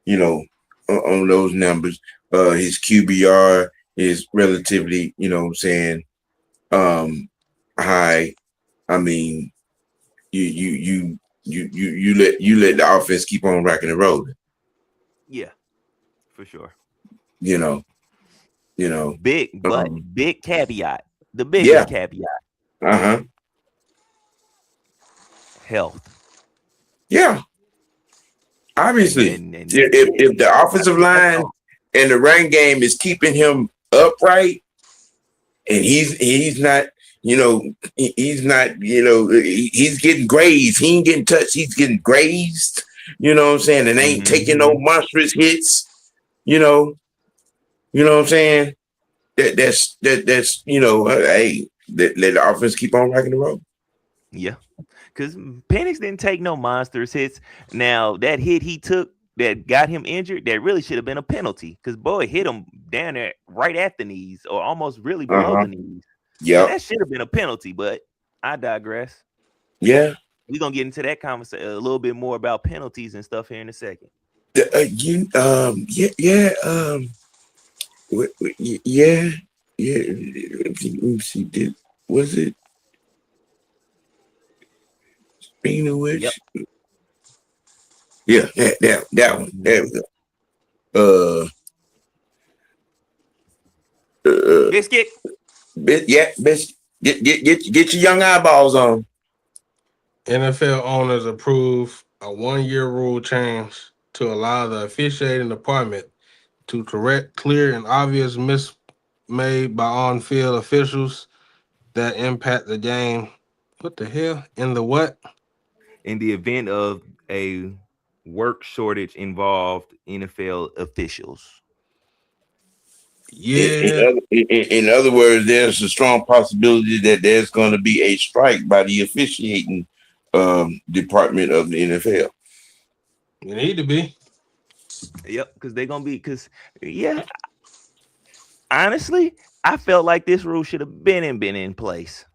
you know, on those numbers. His QBR is relatively, you know what I'm saying, high. I mean, you let the offense keep on rocking and rolling. Yeah, for sure. You know. Big caveat. The biggest caveat. Health. Yeah. Obviously, if the offensive line and the run game is keeping him upright, and he's not, you know, he's getting grazed. He ain't getting touched. He's getting grazed. You know what I'm saying? And ain't taking no monstrous hits. You know what I'm saying? That's you know, hey, let the offense keep on rocking the road. Yeah, because Penix didn't take no monsters hits. Now that hit he took that got him injured, that really should have been a penalty, because boy hit him down there right at the knees, or almost really below the knees. Yeah, that should have been a penalty. But I digress. Yeah, we're gonna get into that conversation a little bit more about penalties and stuff here in a second. Yeah. Let me see. Was it? Speaking of which, yeah, that one. There we go. Biscuit. Biscuit. Get your young eyeballs on. NFL owners approve a 1-year rule change to allow the officiating department to correct clear and obvious made by on-field officials that impact the game. What the hell? In the what? In the event of a work shortage involved NFL officials. Yeah. In other words, there's a strong possibility that there's going to be a strike by the officiating department of the NFL. You need to be. Yep, because they're gonna be. Because honestly, I felt like this rule should have been in place.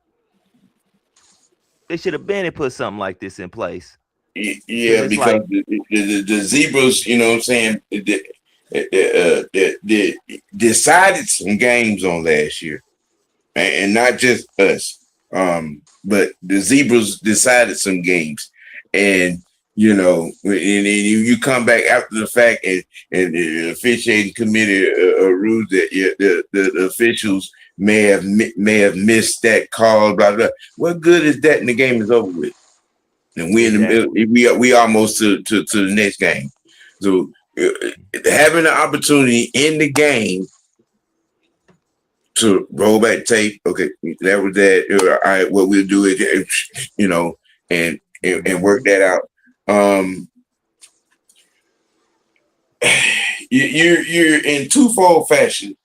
They should have been and put something like this in place. Yeah, because like, the zebras, you know what I'm saying, decided some games on last year, and not just us, but the Zebras decided some games, and and then you come back after the fact, and the officiating committee rules that the officials may have missed that call, blah blah. What good is that? And the game is over with, and we in the middle. We almost to the next game. So having the opportunity in the game to roll back tape, okay, that was that. All right, what we'll do is, and work that out. You're in twofold fashion.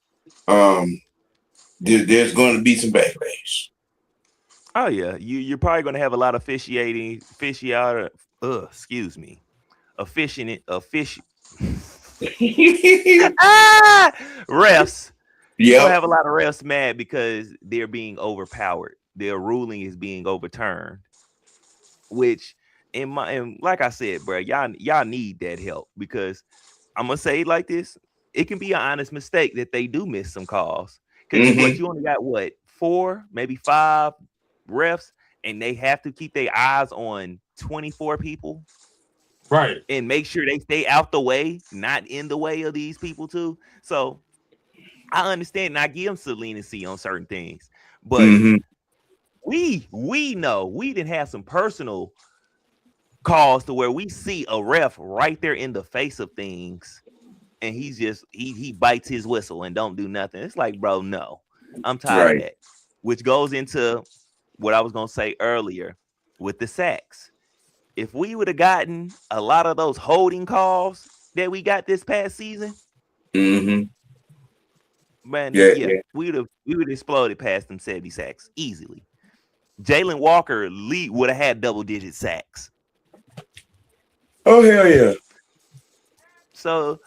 There's going to be some backlash. Oh yeah, you're probably going to have a lot of officiating, refs. You're gonna have a lot of refs mad because they're being overpowered. Their ruling is being overturned. Which, and like I said, bro, y'all need that help, because I'm gonna say it like this: it can be an honest mistake that they do miss some calls. Because you only got 4, maybe 5 refs, and they have to keep their eyes on 24 people. Right. And make sure they stay out the way, not in the way of these people too. So I understand, and I give them some leniency on certain things. But we know we didn't have some personal calls to where we see a ref right there in the face of things, and he's just he bites his whistle and don't do nothing. It's like, bro, no. I'm tired of that. Which goes into what I was gonna say earlier with the sacks. If we would have gotten a lot of those holding calls that we got this past season, man, we would have exploded past them 70 sacks easily. Jalen Walker would have had double-digit sacks. Oh hell yeah! So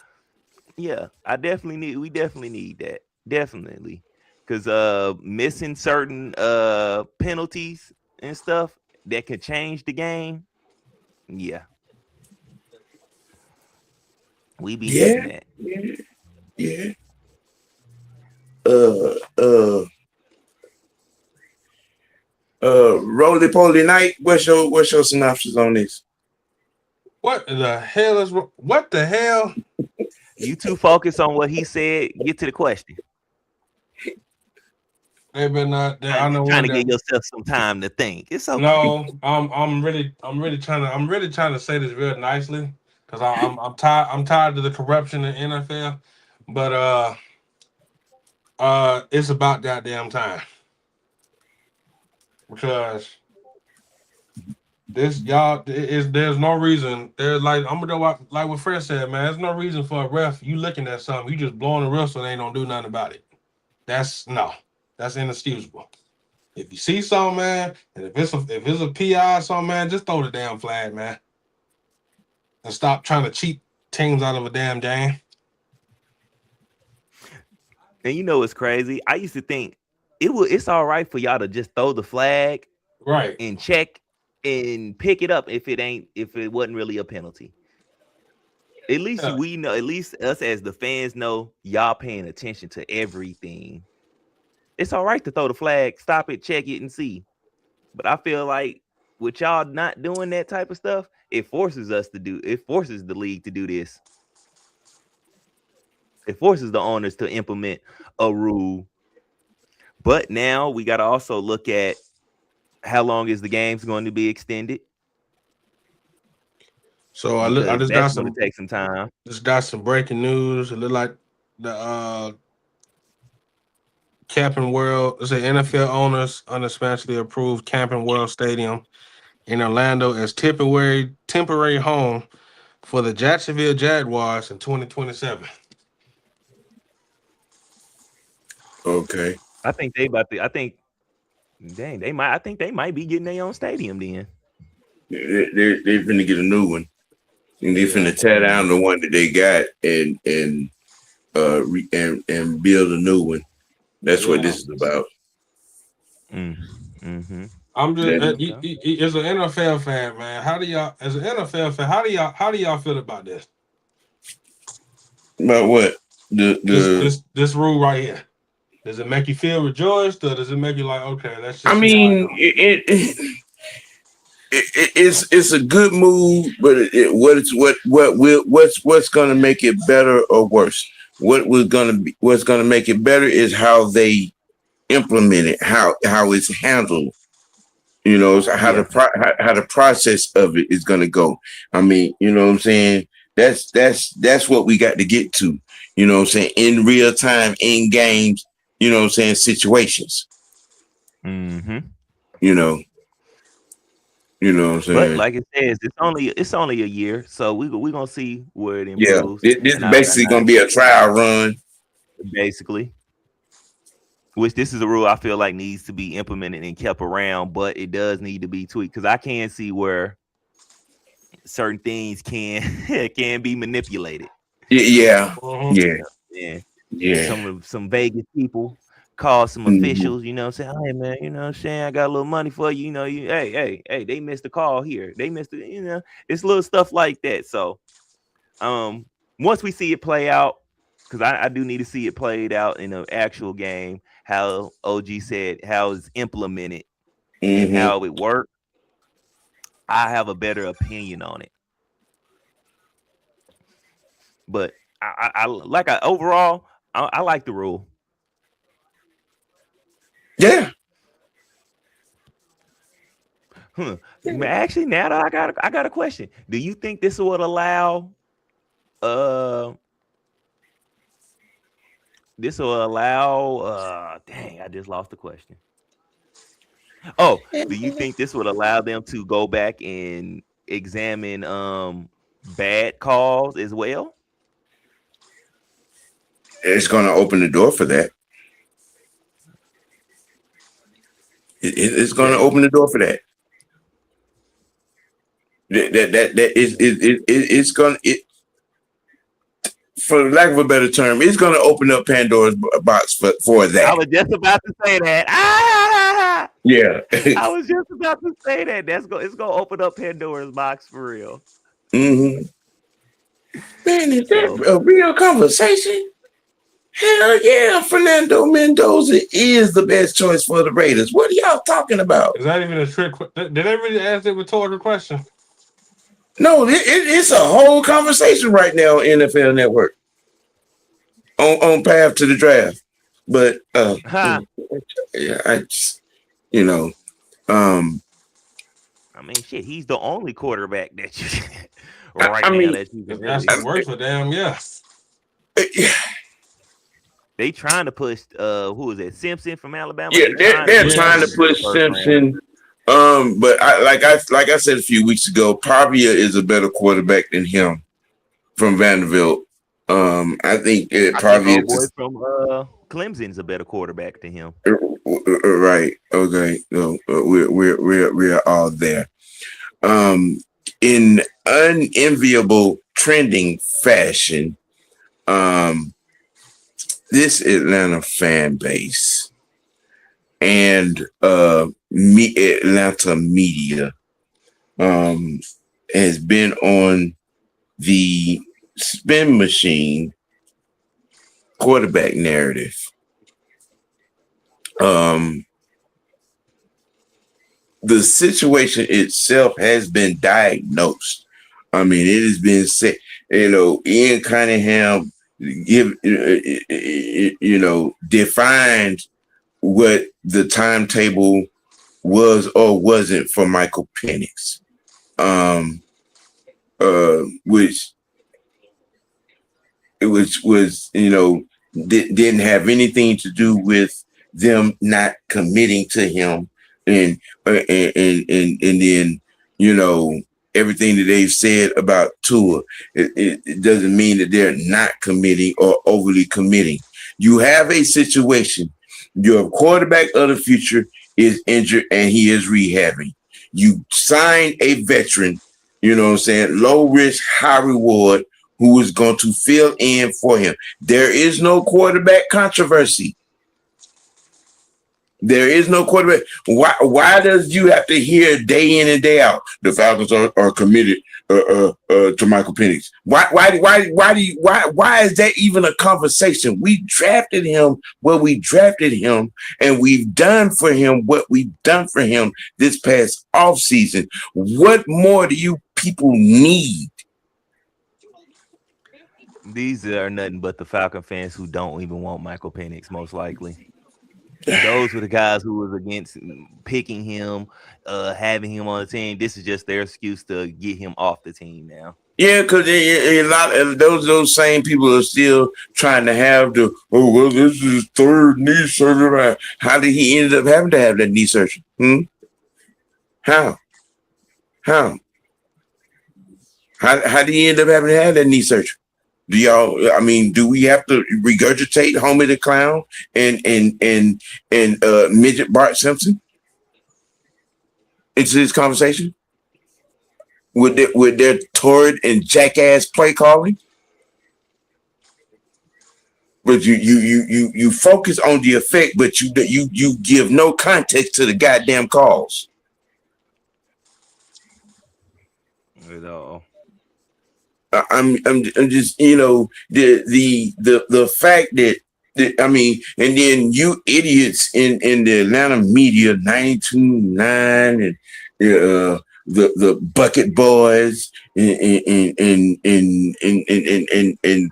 yeah, we definitely need that, definitely, because missing certain penalties and stuff that could change the game. Yeah, we be missing that. Yeah. Roly Poly Night. What's your synopsis on this? What the hell? You too focused on what he said. Get to the question. They've been not. I know. Trying to give yourself some time to think. It's okay. No, I'm really trying to say this real nicely, because I'm tired of the corruption in NFL, but it's about goddamn time, because there's no reason. There's like, I'm gonna do like what Fred said, man. There's no reason for a ref. You looking at something, you just blowing the whistle and they don't do nothing about it. That's inexcusable. If you see something, man, and if it's a PI or something, man, just throw the damn flag, man, and stop trying to cheat teams out of a damn game. And you know what's crazy? I used to think it's all right for y'all to just throw the flag, right, and check and pick it up if it wasn't really a penalty. At least we know, at least us as the fans know, y'all paying attention to everything. It's all right to throw the flag, stop it, check it, and see. But I feel like with y'all not doing that type of stuff, it forces the league to do this. It forces the owners to implement a rule. But now we got to also look at how long is the games going to be extended. So I just got going to take some time. Just got some breaking news. It looked like the Camping World. It's an NFL owners unexpectedly approved Camping World Stadium in Orlando as temporary home for the Jacksonville Jaguars in 2027. Okay. I think they might be getting their own stadium then. They're finna get a new one. And they finna tear down the one that they got and build a new one. That's what this is about. Mm-hmm. I'm just as an NFL fan, man. How do y'all feel about this? About what? This rule right here. Does it make you feel rejoiced, or does it make you like, okay, let's just I see how it mean, goes? it's a good move, but what's going to make it better or worse? What's going to make it better is how they implement it, how it's handled. You know, how the process of it is going to go. I mean, you know what I'm saying? That's what we got to get to. You know what I'm saying? In real time, in games. You know what I'm saying? Situations. Mm-hmm. You know what I'm saying? But like it says, it's only a year, so we gonna see where it Yeah, improves. this is basically going to be a trial run. Basically, which this is a rule I feel like needs to be implemented and kept around, but it does need to be tweaked because I can see where certain things can can be manipulated. Yeah, Mm-hmm. yeah. Some Vegas people call some Mhm. officials, you know, say, hey man, you know what I'm saying? I got a little money for you, you know, hey, they missed the call here. They missed it, you know, it's little stuff like that. So once we see it play out, because I do need to see it played out in an actual game, how OG said, how it's implemented and Mm-hmm. how it worked, I have a better opinion on it. But overall, I like the rule. Yeah. Actually, now that I got a question. Do you think this would allow dang, I just lost the question. Oh, do you think this would allow them to go back and examine bad calls as well? It's going to open the door for that. It's going to open the door for that. It's going to, for lack of a better term, it's going to open up Pandora's box for that. I was just about to say that. Yeah. I was just about to say that. It's gonna open up Pandora's box for real. Mm-hmm. Man, is that a real conversation? Hell yeah, Fernando Mendoza is the best choice for the Raiders. What are y'all talking about? Is that even a trick? Did they really ask a rhetorical question? No, it's a whole conversation right now on NFL Network on path to the draft. But yeah, I just I mean, shit, he's the only quarterback that you that you can that's the worst for them. Yeah. They trying to push who is it? Simpson from Alabama. Yeah, they're trying to push Simpson. But like I said a few weeks ago, Pavia is a better quarterback than him from Vanderbilt. I think Pavia from Clemson's a better quarterback than him. Right. Okay. No, we're all there. In unenviable trending fashion, this Atlanta fan base and Atlanta media has been on the spin machine quarterback narrative. The situation itself has been diagnosed. I mean, it has been said, Ian Cunningham defined what the timetable was or wasn't for Michael Penix, which was didn't have anything to do with them not committing to him, and then everything that they've said about Tua, it doesn't mean that they're not committing or overly committing. You have a situation. Your quarterback of the future is injured and he is rehabbing. You sign a veteran, low risk, high reward, who is going to fill in for him. There is no quarterback controversy. There is no quarterback. Why does you have to hear day in and day out the Falcons are committed to Michael Penix? Why is that even a conversation? We drafted him where we drafted him, and we've done for him what we've done for him this past offseason. What more do you people need? These are nothing but the Falcon fans who don't even want Michael Penix, most likely. Those were the guys who was against picking him, having him on the team. This is just their excuse to get him off the team now. Yeah, because a lot of those same people are still trying to have the this is his third knee surgery. How did he end up having to have that knee surgery? How did he end up having to have that knee surgery? Do y'all? I mean, do we have to regurgitate Homie the Clown and midget Bart Simpson into this conversation with their torrid and jackass play calling? But you focus on the effect, but you give no context to the goddamn calls. At all. I'm just, the fact that I mean, and then you idiots in the Atlanta media, 92.9 and the Bucket Boys and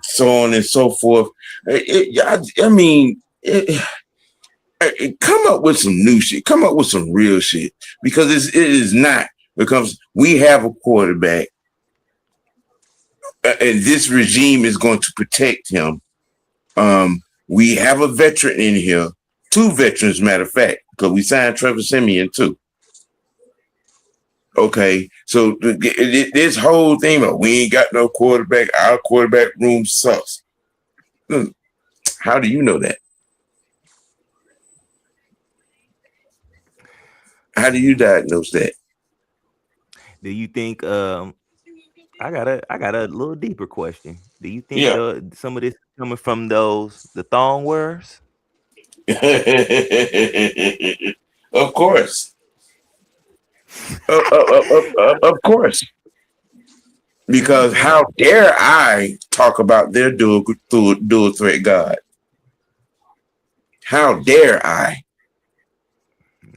so on and so forth. Come up with some new shit. Come up with some real shit, because it is not, because we have a quarterback. And this regime is going to protect him. We have a veteran in here, 2 veterans, matter of fact, because we signed Trevor Siemian too. Okay, so this whole thing of we ain't got no quarterback, our quarterback room sucks. How do you know that? How do you diagnose that? Do you think? I got a little deeper question. Do you think some of this is coming from the thong wearers? Of course. Of course. Because how dare I talk about their dual threat God? How dare I?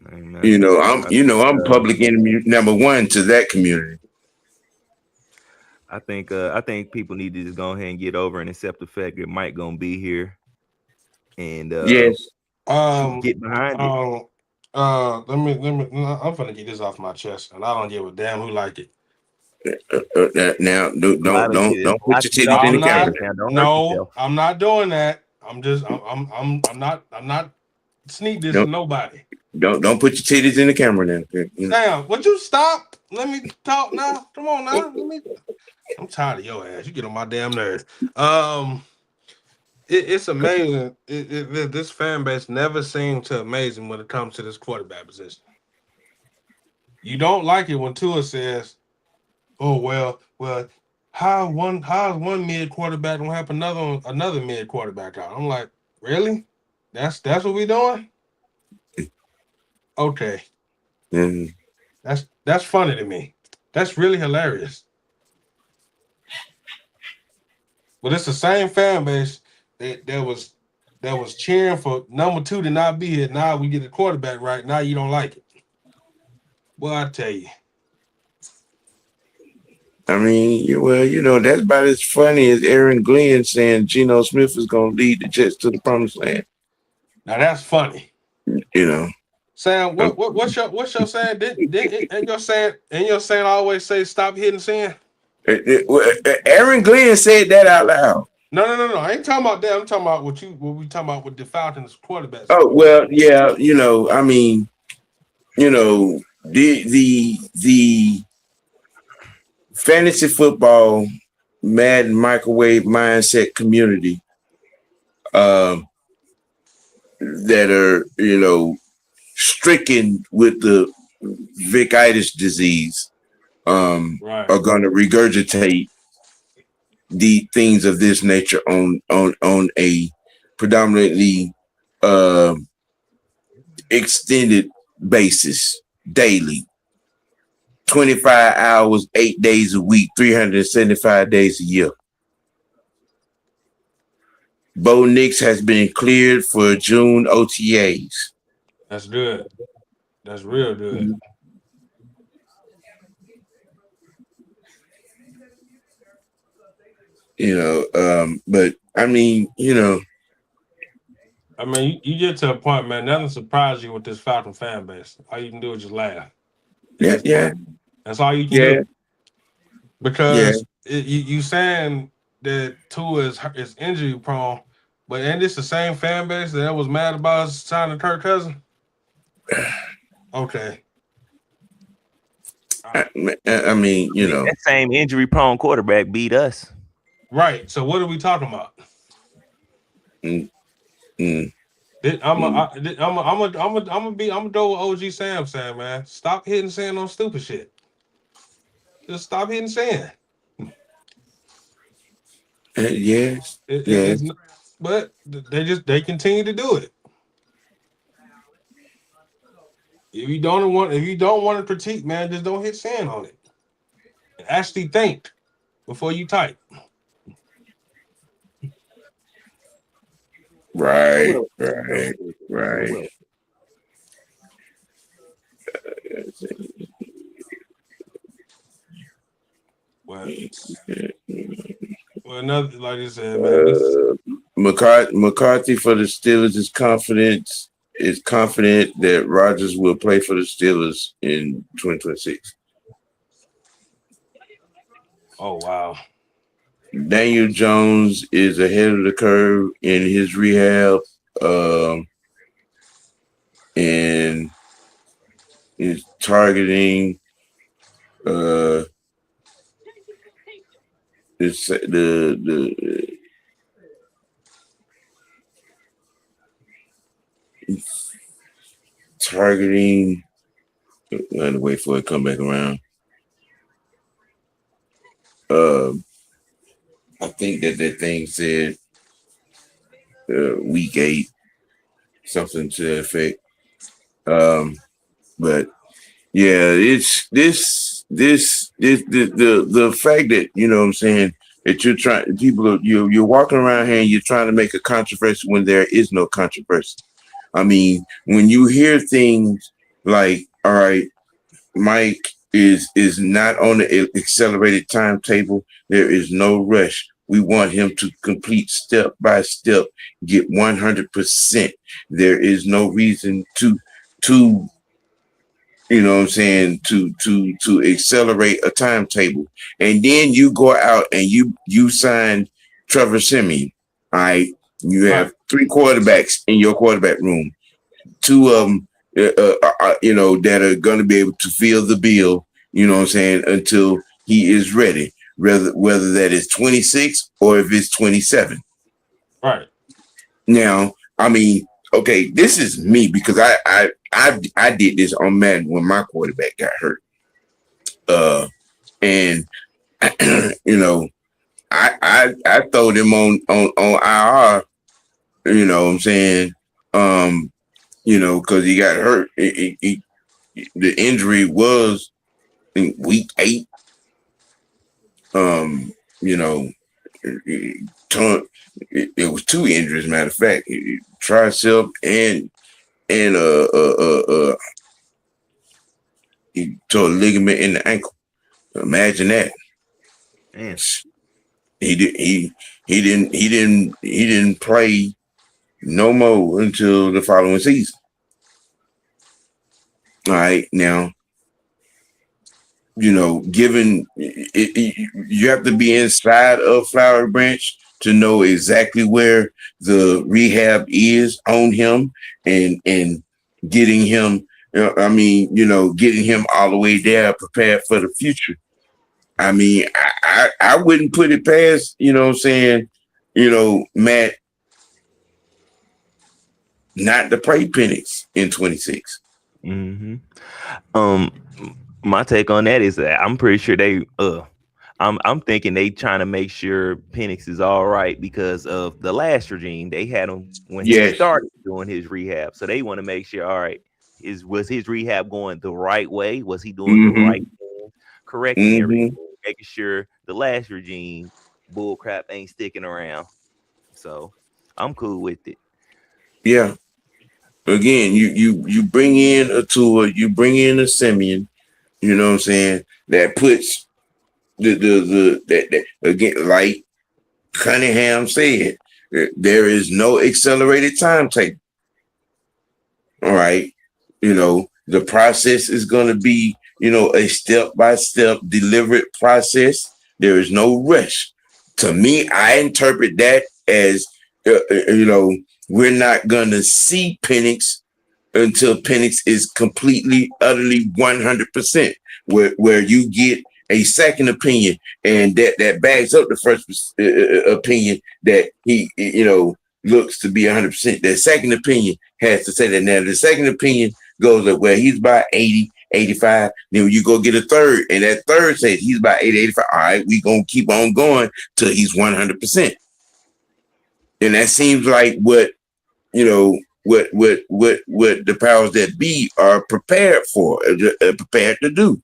Amen. I'm public enemy number 1 to that community. I think people need to just go ahead and get over and accept the fact that Mike gonna be here, and yes, get behind it. Let me. I'm gonna get this off my chest, and I don't give a damn who like it. Now, don't put your titties in the camera. No, I'm not doing that. I'm not sneak this to nobody. Don't put your titties in the camera now. Damn, would you stop? Let me talk now. Come on now. I'm tired of your ass. You get on my damn nerves. It's amazing. This fan base never seems to amazing when it comes to this quarterback position. You don't like it when Tua says, "Oh well, how is one mid quarterback gonna help another mid quarterback out?" I'm like, really? That's what we doing? Okay. Mm-hmm. That's funny to me. That's really hilarious. But it's the same fan base that was cheering for number 2 to not be here. Now we get the quarterback right. Now you don't like it. Well, I tell you. I mean, that's about as funny as Aaron Glenn saying Geno Smith is going to lead the Jets to the promised land. Now that's funny. Sam, what's your saying? And your saying always say stop hitting sin? Aaron Glenn said that out loud. No. I ain't talking about that. I'm talking about what we talking about with the Falcons quarterbacks. Oh, well, yeah, I mean, the fantasy football Madden microwave mindset community that are, stricken with the Vic-itis disease are going to regurgitate the things of this nature on a predominantly extended basis daily. 25 hours, 8 days a week, 375 days a year. Bo Nix has been cleared for June OTAs. That's good. That's real good. But I mean, I mean, you get to a point, man. Nothing surprises you with this Falcon fan base. All you can do is just laugh. Yeah. That's all you can do. Because you saying that Tua is injury prone, but ain't this the same fan base that was mad about us signing Kirk Cousins? Okay. I mean, that same injury prone quarterback beat us. Right. So what are we talking about? I'm gonna go with OG Sam saying, man, stop hitting sand on stupid shit. Just stop hitting sand. Yes. But they continue to do it. If you don't want to critique, man, just don't hit sand on it. Actually think before you type. Right. Well, another, like you said, man. McCarthy for the Steelers is confident that Rodgers will play for the Steelers in 2026. Oh wow. Daniel Jones is ahead of the curve in his rehab, and is targeting targeting. I'm gonna wait for it to come back around. I think that thing said week 8, something to that effect. But yeah, it's the fact that, you know what I'm saying, that you're walking around here and you're trying to make a controversy when there is no controversy. I mean, when you hear things like, all right, Mike is not on the accelerated timetable, there is no rush. We want him to complete step by step, get 100%. There is no reason to you know what I'm saying, to accelerate a timetable. And then you go out and you sign Trevor Siemian. All right. You have 3 quarterbacks in your quarterback room. 2 of them, that are going to be able to fill the bill, you know what I'm saying, until he is ready, whether that is 26 or if it's 27. Right. Now, I mean, okay, this is me because I did this on Madden when my quarterback got hurt. And you know, I throwed him on IR, you know what I'm saying? Because he got hurt. The injury was in week 8. It was 2 injuries, matter of fact, tricep and he tore a ligament in the ankle. Imagine that. Man. He didn't play no more until the following season. All right, now, given you have to be inside of Flowery Branch to know exactly where the rehab is on him and getting him, getting him all the way there prepared for the future. I mean, I wouldn't put it past, Matt, not to play Penix in 26. Mm-hmm. My take on that is that I'm pretty sure I'm thinking they trying to make sure Penix is all right because of the last regime. They had him when he Yes. started doing his rehab, so they want to make sure. All right, was his rehab going the right way? Was he doing the right thing, correcting everything, making sure the last regime bull crap ain't sticking around? So I'm cool with it. Yeah. Again, you bring in a Tua, you bring in a Simeon. You know what I'm saying? That puts that again, like Cunningham said, there is no accelerated timetable. All right. You know, the process is going to be, you know, a step-by-step deliberate process. There is no rush. To me, I interpret that as, you know, we're not going to see Penix until Penix is completely, utterly 100%, where you get a second opinion and that backs up the first opinion that he, you know, looks to be 100%. That second opinion has to say that. Now, the second opinion goes up, well, he's about 80, 85. Then you go get a third, and that third says he's about 80, 85. All right, we're going to keep on going till he's 100%. And that seems like what, you know, what the powers that be are prepared for, prepared to do.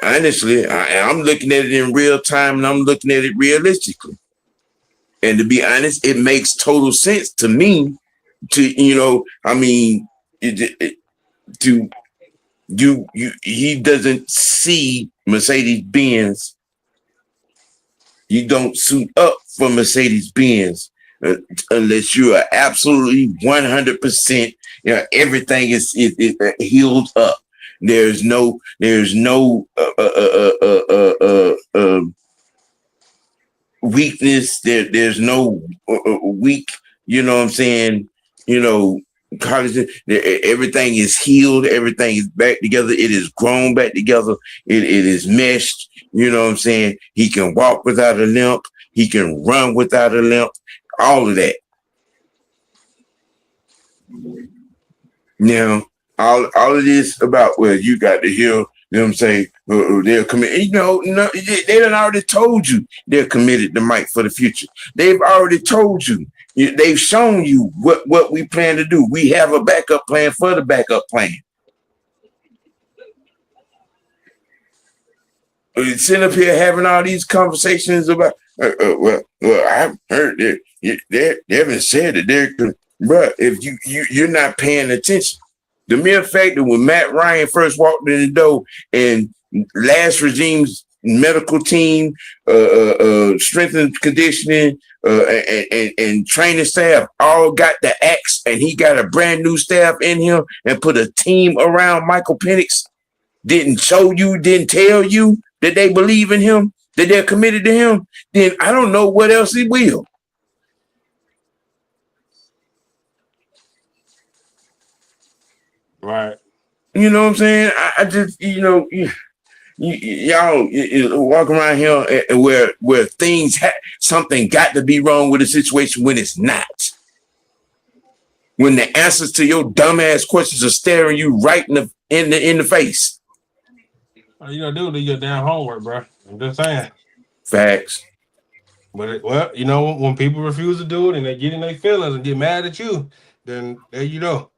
Honestly, I'm looking at it in real time, and I'm looking at it realistically. And to be honest, it makes total sense to me. To, you know, I mean, he doesn't see Mercedes-Benz. You don't suit up for Mercedes-Benz unless you are absolutely 100%. You know, everything is healed up. There's no weakness. There's no weak. You know what I'm saying? You know, everything is healed. Everything is back together. It is grown back together. It is meshed. You know what I'm saying? He can walk without a limp. He can run without a limp. All of that. Now, all of this about, well, you got to hear them say they're committed. You know, no, they done already told you they're committed to Mike for the future. They've already told you. They've shown you what we plan to do. We have a backup plan for the backup plan. Sitting up here having all these conversations about, well, I've heard that they haven't said that they're, bro, if you're not paying attention. The mere fact that when Matt Ryan first walked in the door and last regime's medical team, strength and conditioning, and training staff all got the axe, and he got a brand new staff in him and put a team around Michael Penix, didn't show you, didn't tell you that they believe in him, that they're committed to him, then I don't know what else he will. Right. You know what I'm saying? I just, you know, y'all walk around here where things something got to be wrong with a situation when it's not. When the answers to your dumbass questions are staring you right in the face. All you gotta do your damn homework, bro. I'm just saying. Facts. But well, you know, when people refuse to do it and they get in their feelings and get mad at you, then there you go.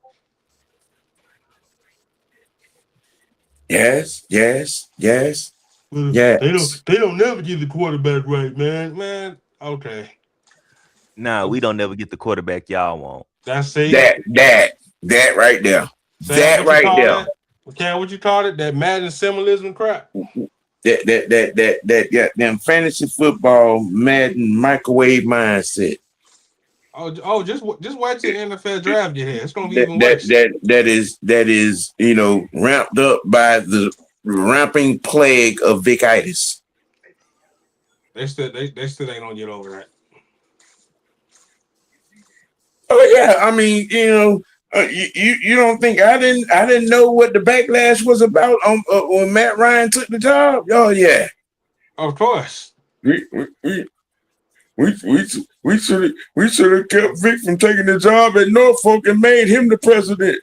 Yes. Well, Yes. They don't never get the quarterback right, man. Man, okay. Nah, we don't never get the quarterback y'all want. That's it. That right there. Sam, that right there. Okay, what you call it? That Madden symbolism crap. That them fantasy football Madden microwave mindset. Oh, just wait till the NFL draft get here. It's gonna be even worse. That is, you know, ramped up by the ramping plague of Vic-itis. They still ain't gonna get over that. Oh yeah, I mean, you know, you don't think I didn't know what the backlash was about when Matt Ryan took the job? Oh yeah, of course. We should have kept Vic from taking the job at Norfolk and made him the president.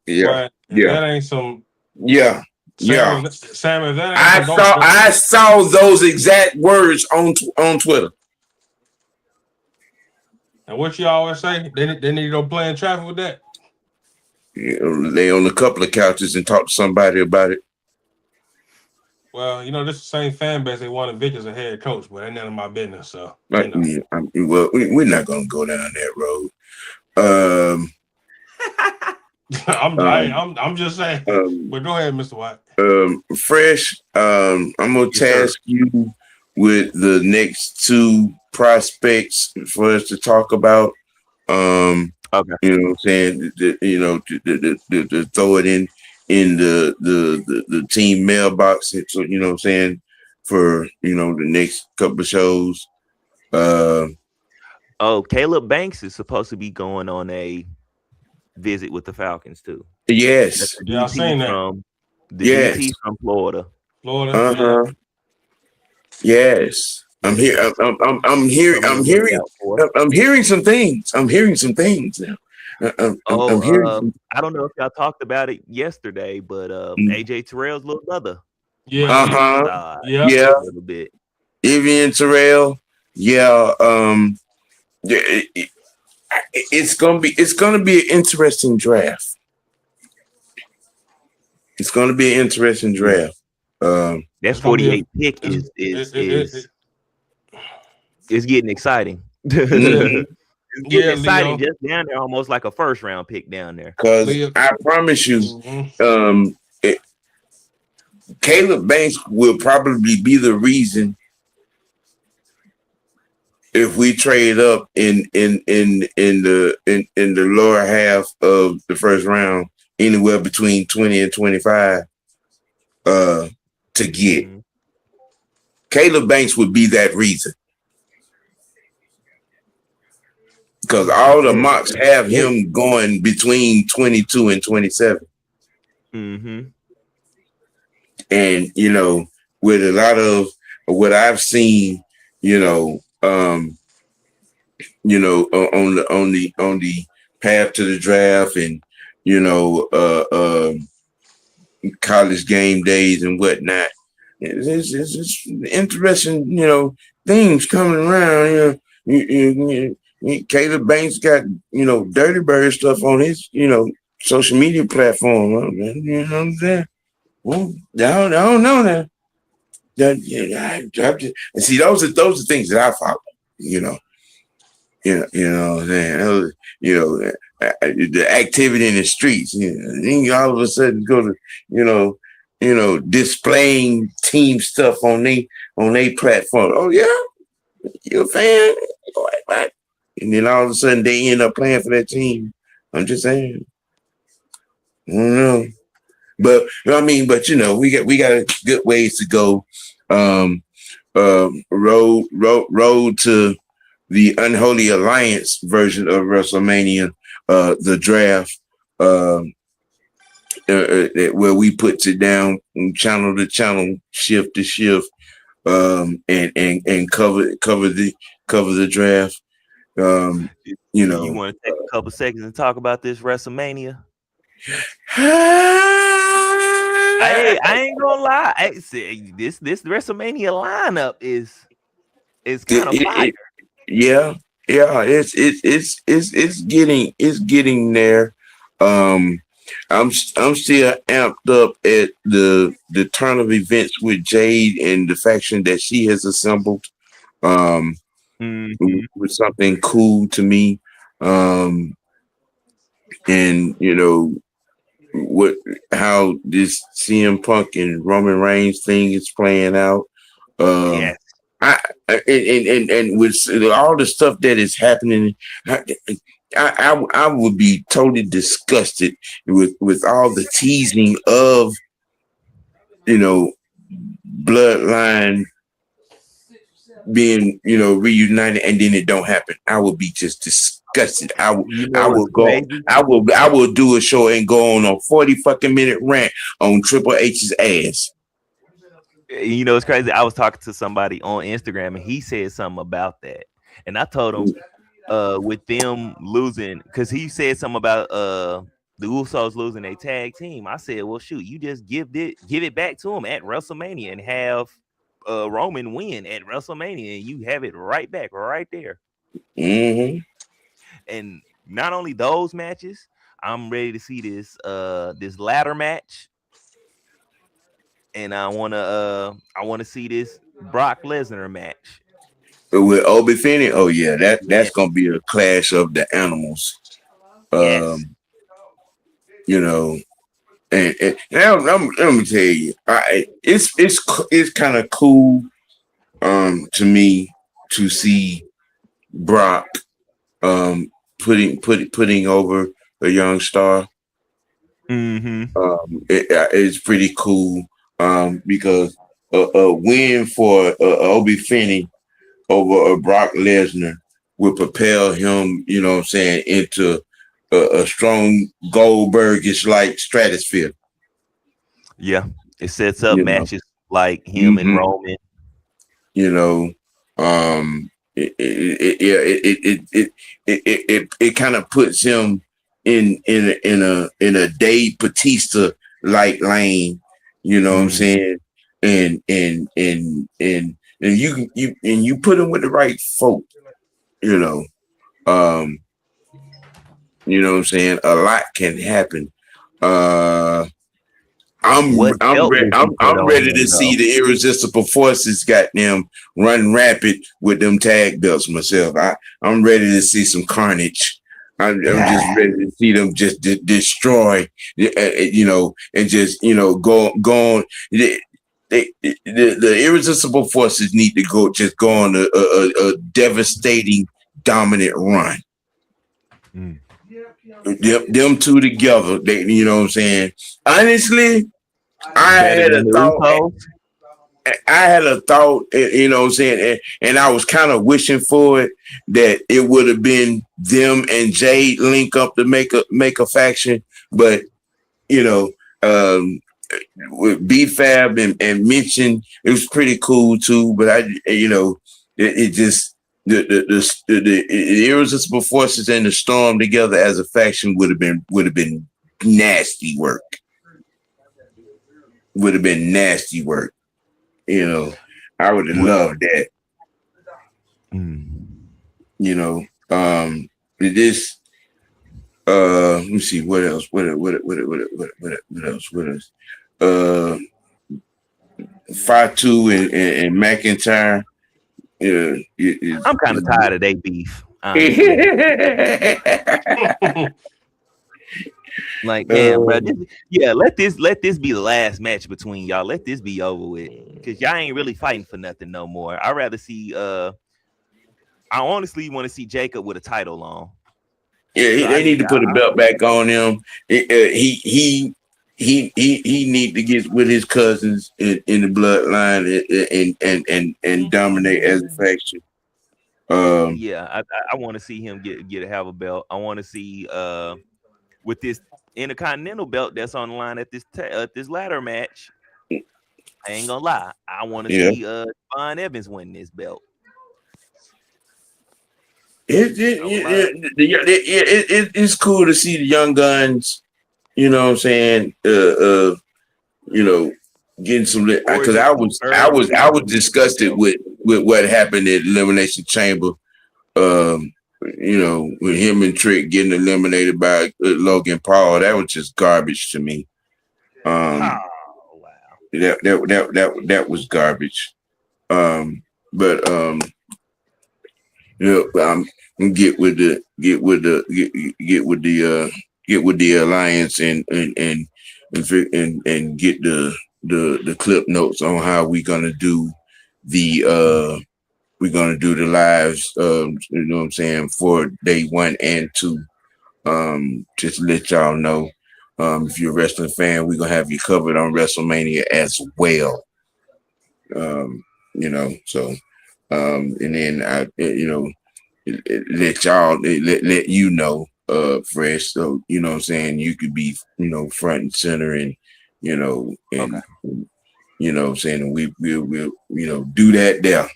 Yeah. That ain't some. Yeah. Yeah. Sam, if that I saw those exact words on Twitter. And what you always say? They need to go play in traffic with that. You know, lay on a couple of couches and talk to somebody about it. Well, this is the same fan base they wanted Vic as a head coach, but ain't none of my business. So Well, we're not gonna go down that road. I'm just saying. But go ahead, Mr. White. Fresh. I'm gonna task you with the next two prospects for us to talk about. Okay. You know what I'm saying? To throw it in the team mailbox. So you know what I'm saying, for the next couple of shows. Caleb Banks is supposed to be going on a visit with the Falcons too. Yes. Yeah, I've seen that. DT from Florida. Uh-huh. Yes. I'm hearing some things. I'm hearing some things now. I don't know if y'all talked about it yesterday, but AJ Terrell's little brother. Yeah. Yeah. A little bit. Evian Terrell. Yeah. It's gonna be an interesting draft. It's gonna be an interesting draft. That 48 pick is getting exciting. Mm-hmm. It's getting exciting, just down there, almost like a first round pick down there. Because I promise you, Caleb Banks will probably be the reason if we trade up in the lower half of the first round, anywhere between 20 and 25, to get. Mm-hmm. Caleb Banks would be that reason. Because all the mocks have him going between 22 and 27. Mm-hmm. And, with a lot of what I've seen, on the path to the draft and, college game days and whatnot, it's interesting, things coming around, Caleb Banks got, Dirty Bird stuff on his, social media platform. You know what I'm saying? Well, I don't know that. And see, those are things that I follow. What I'm saying? The activity in the streets. Then you all of a sudden go to, displaying team stuff on they platform. Oh yeah, you a fan? What? And then all of a sudden they end up playing for that team. I'm just saying. I don't know. But we got a good ways to go. Road to the Unholy Alliance version of WrestleMania, the draft, where we put it down from channel to channel, shift to shift, and cover the draft. You want to take a couple seconds and talk about this WrestleMania? I ain't gonna lie. This WrestleMania lineup is kind of fire. Yeah, it's getting there. I'm still amped up at the turn of events with Jade and the faction that she has assembled. Was something cool to me. And how this CM Punk and Roman Reigns thing is playing out. Yes. And with all the stuff that is happening, I would be totally disgusted with all the teasing of bloodline being reunited and then it don't happen. I would be just disgusted. I will do a show and go on a 40 fucking minute rant on Triple H's ass. It's crazy. I was talking to somebody on Instagram and he said something about that. And I told him with them losing, because he said something about the Usos losing a tag team. I said, well, shoot, you just give it back to him at WrestleMania and have Roman win at WrestleMania, and you have it right back right there. Mm-hmm. And not only those matches, I'm ready to see this ladder match, and I wanna see this Brock Lesnar match With Obi Finney, oh yeah, that's yeah. gonna be a clash of the animals. Yes. You know, and let me tell you, it's kind of cool to me to see Brock putting over a young star. Mm-hmm. It's pretty cool because a win for Obi Finney over Brock Lesnar would propel him, you know what I'm saying, into a strong Goldbergish like stratosphere. Yeah, it sets up You know. matches like him and Roman. You know, it kind of puts him in a Dave Batista like lane. You know what I'm saying? And you put him with the right folk. You know, you know what I'm saying? A lot can happen. I'm ready to see the irresistible forces goddamn run rapid with them tag belts myself. I'm ready to see some carnage. I'm just ready to see them just destroy, you know, and just, you know, go on. The irresistible forces need to go on a devastating, dominant run. Them two together, you know what I'm saying? Honestly, I had a thought, you know what I'm saying, and I was kind of wishing for it, that it would have been them and Jade link up to make a faction, but you know, with B-Fab and Mention, it was pretty cool too. But it just the irresistible forces and the Storm together as a faction would have been nasty work. Would have been nasty work. You know, I would have loved that. You know, this. Let me see what else. What else? Fatu and McIntyre. I'm kind of tired of their beef. Like, damn, bro. Let this be the last match between y'all. Let this be over with, because y'all ain't really fighting for nothing no more. I'd rather see. I honestly want to see Jacob with a title on. Yeah, so they need to put a belt back on him. He need to get with his cousins in the bloodline and dominate as a faction. I want to see him have a belt. I want to see with this Intercontinental belt that's on the line at this ladder match. I ain't gonna lie, I want to see Devon Evans win this belt. It's cool to see the young guns, you know what I'm saying, you know, getting some, because I was disgusted with what happened at Elimination Chamber, you know, with him and Trick getting eliminated by Logan Paul. That was just garbage to me. Wow. That was garbage. You know, get with the alliance and get the clip notes on how we're gonna do the lives. You know what I'm saying, for day 1 and 2. Just to let y'all know, if you're a wrestling fan, we're gonna have you covered on WrestleMania as well. You know, so. And then I, you know, let you know, Fresh. So, you know what I'm saying, you could be, you know, front and center, and, you know, and you know what I'm saying, and we'll, you know, do that there.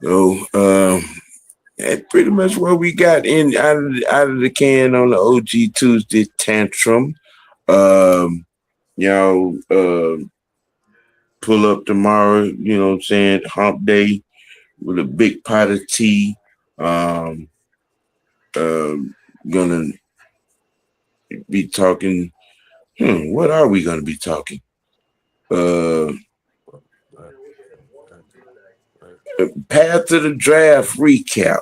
So, That's pretty much what we got in out of the can on the OG Tuesday tantrum. Y'all pull up tomorrow, you know what I'm saying, hump day with a big pot of tea. Gonna be talking. What are we gonna be talking? Path to the draft recap.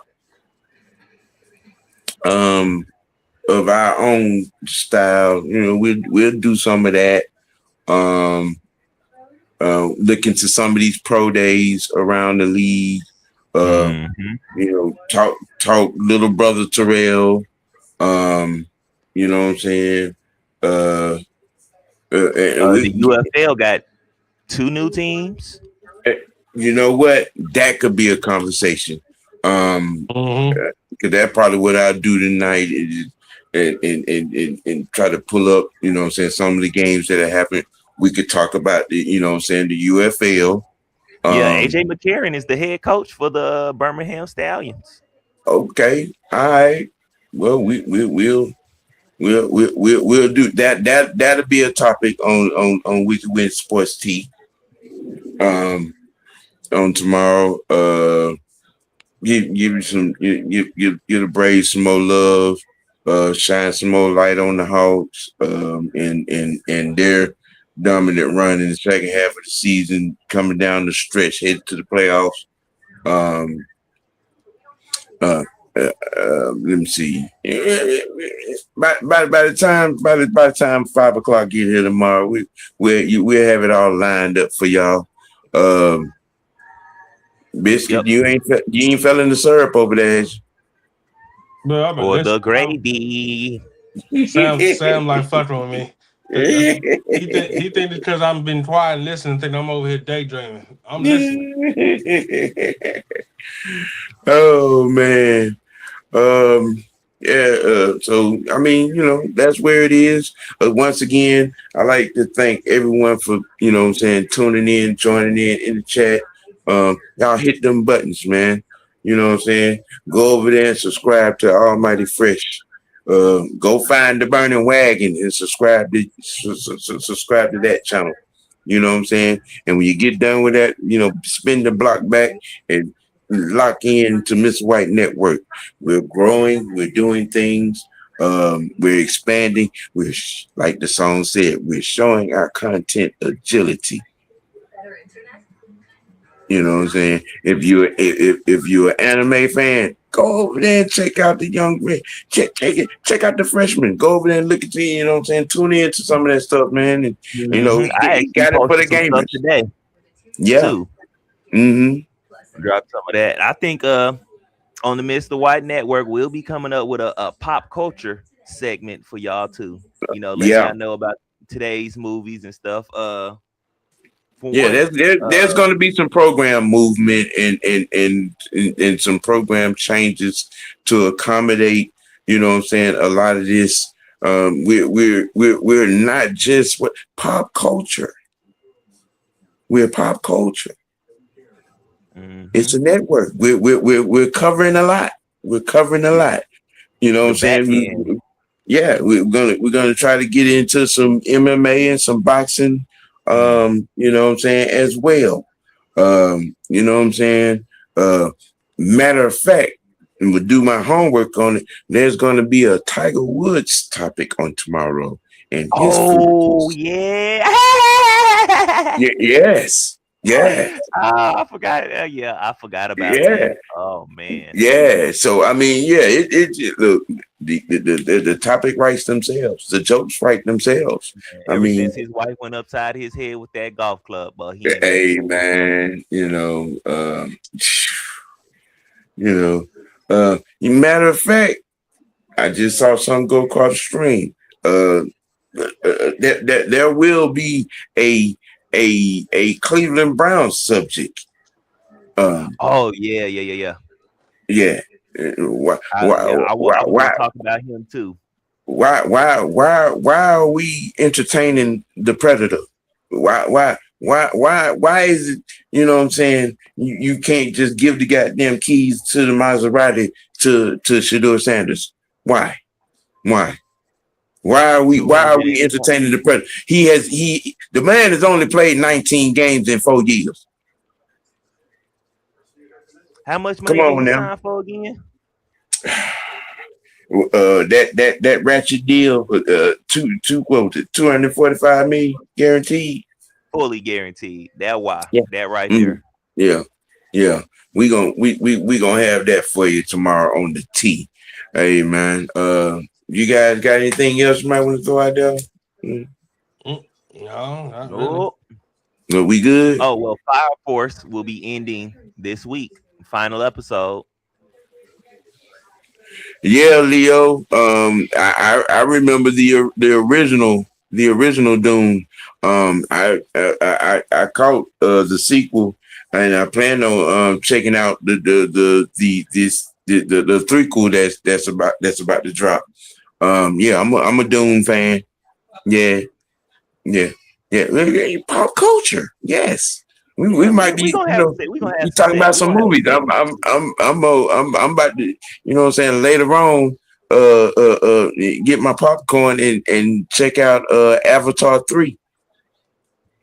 Of our own style, you know, we'll do some of that. Look into some of these pro days around the league. You know, talk little brother Terrell. You know what I'm saying? The UFL got 2 new teams. You know what? That could be a conversation. Because that's probably what I'll do tonight is and try to pull up, you know what I'm saying, some of the games that have happened. We could talk about the, you know what I'm saying, the UFL. AJ McCarron is the head coach for the Birmingham Stallions. Okay, all right. Well, we'll do that. That'll be a topic on We Can Win Sports Tea. On tomorrow. Give the Braves some more love. Shine some more light on the Hawks. And their dominant run in the second half of the season, coming down the stretch, headed to the playoffs. Let me see. By the time 5 o'clock get here tomorrow, we'll have it all lined up for y'all. Biscuit, you ain't fell in the syrup over there. Or the gravy. Sam like fucking with me. He think because I'm been quiet and listening, think I'm over here daydreaming. I'm listening. Oh man. So I mean, you know, that's where it is. Once again, I like to thank everyone for, you know what I'm saying, tuning in, joining in the chat. Y'all hit them buttons, man. You know what I'm saying? Go over there and subscribe to Almighty Fresh. Go find the Burning Wagon and subscribe to that channel. You know what I'm saying? And when you get done with that, you know, spin the block back and lock in to Miss White Network. We're growing. We're doing things. We're expanding. We're, like the song said, we're showing our content agility. You know what I'm saying? If you're an anime fan, go over there and check out the young man. Check out the freshman. Go over there and look at the, you know what I'm saying? Tune in to some of that stuff, man. And you know, I got it for the gamers today. Yeah. Too. Drop some of that. I think on the Mr. White Network, we'll be coming up with a pop culture segment for y'all too. You know, let y'all know about today's movies and stuff. There's going to be some program movement and some program changes to accommodate, you know what I'm saying, a lot of this. We're not just pop culture. We're pop culture. It's a network. We're covering a lot. We're covering a lot. You know what I'm saying? We're gonna try to get into some MMA and some boxing. You know what I'm saying, as well. You know what I'm saying? Matter of fact, and we'll do my homework on it. There's gonna be a Tiger Woods topic on tomorrow. And yes. Yeah. I forgot. I forgot about that. Oh man. Yeah. So I mean, look, the topic writes themselves. The jokes write themselves. Since his wife went upside his head with that golf club, but man, matter of fact, I just saw something go across the stream. There will be a Cleveland Browns subject. Yeah. I want to talk about him too. Why are we entertaining the Predator? Why Why is it, you know what I'm saying, you can't just give the goddamn keys to the Maserati to Shedeur Sanders? Why? Why are we entertaining the president? The man has only played 19 games in 4 years. How much money did he sign for again? That ratchet deal, what was it, 245 million guaranteed. Fully guaranteed. That right there. Yeah. We gonna have that for you tomorrow on the T. Hey man, you guys got anything else you might want to throw out there? No, not really. No, we good? Oh well, Fire Force will be ending this week. Final episode. Yeah, Leo. I remember the original Doom. I caught the sequel, and I plan on checking out the threequel that's about to drop. Yeah, I'm a Doom fan. Yeah. Pop culture. Yes. We might be, we talking about some movies. I'm about to, you know what I'm saying, later on, get my popcorn and check out Avatar 3.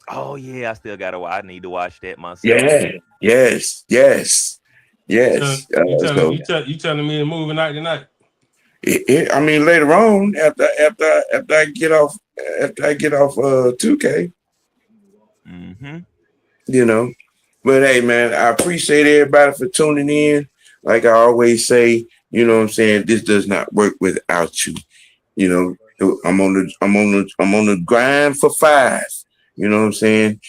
Oh yeah, I still gotta watch. I need to watch that myself. Yeah, yes. You telling me to move night tonight? I mean, later on, after I get off 2K. Mm-hmm. You know, but hey, man, I appreciate everybody for tuning in. Like I always say, you know what I'm saying, this does not work without you. You know, I'm on the grind for 5. You know what I'm saying?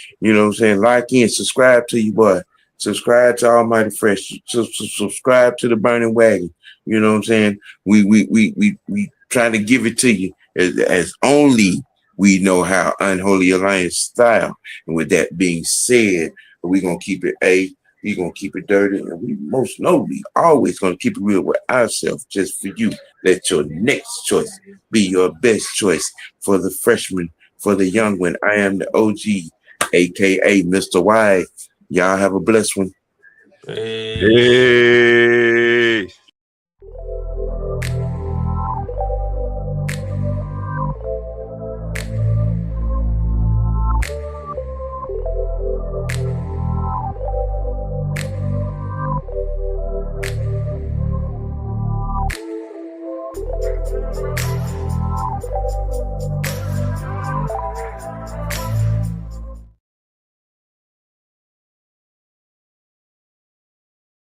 Like in, subscribe to you, boy. Subscribe to Almighty Fresh. Subscribe to the Burning Wagon. You know what I'm saying? We trying to give it to you as only we know how, Unholy Alliance style. And with that being said, we're going to keep it we're going to keep it dirty, and we most notably always going to keep it real with ourselves just for you. Let your next choice be your best choice for the freshman, for the young one. I am the OG, a.k.a. Mr. Y. Y'all have a blessed one. Hey.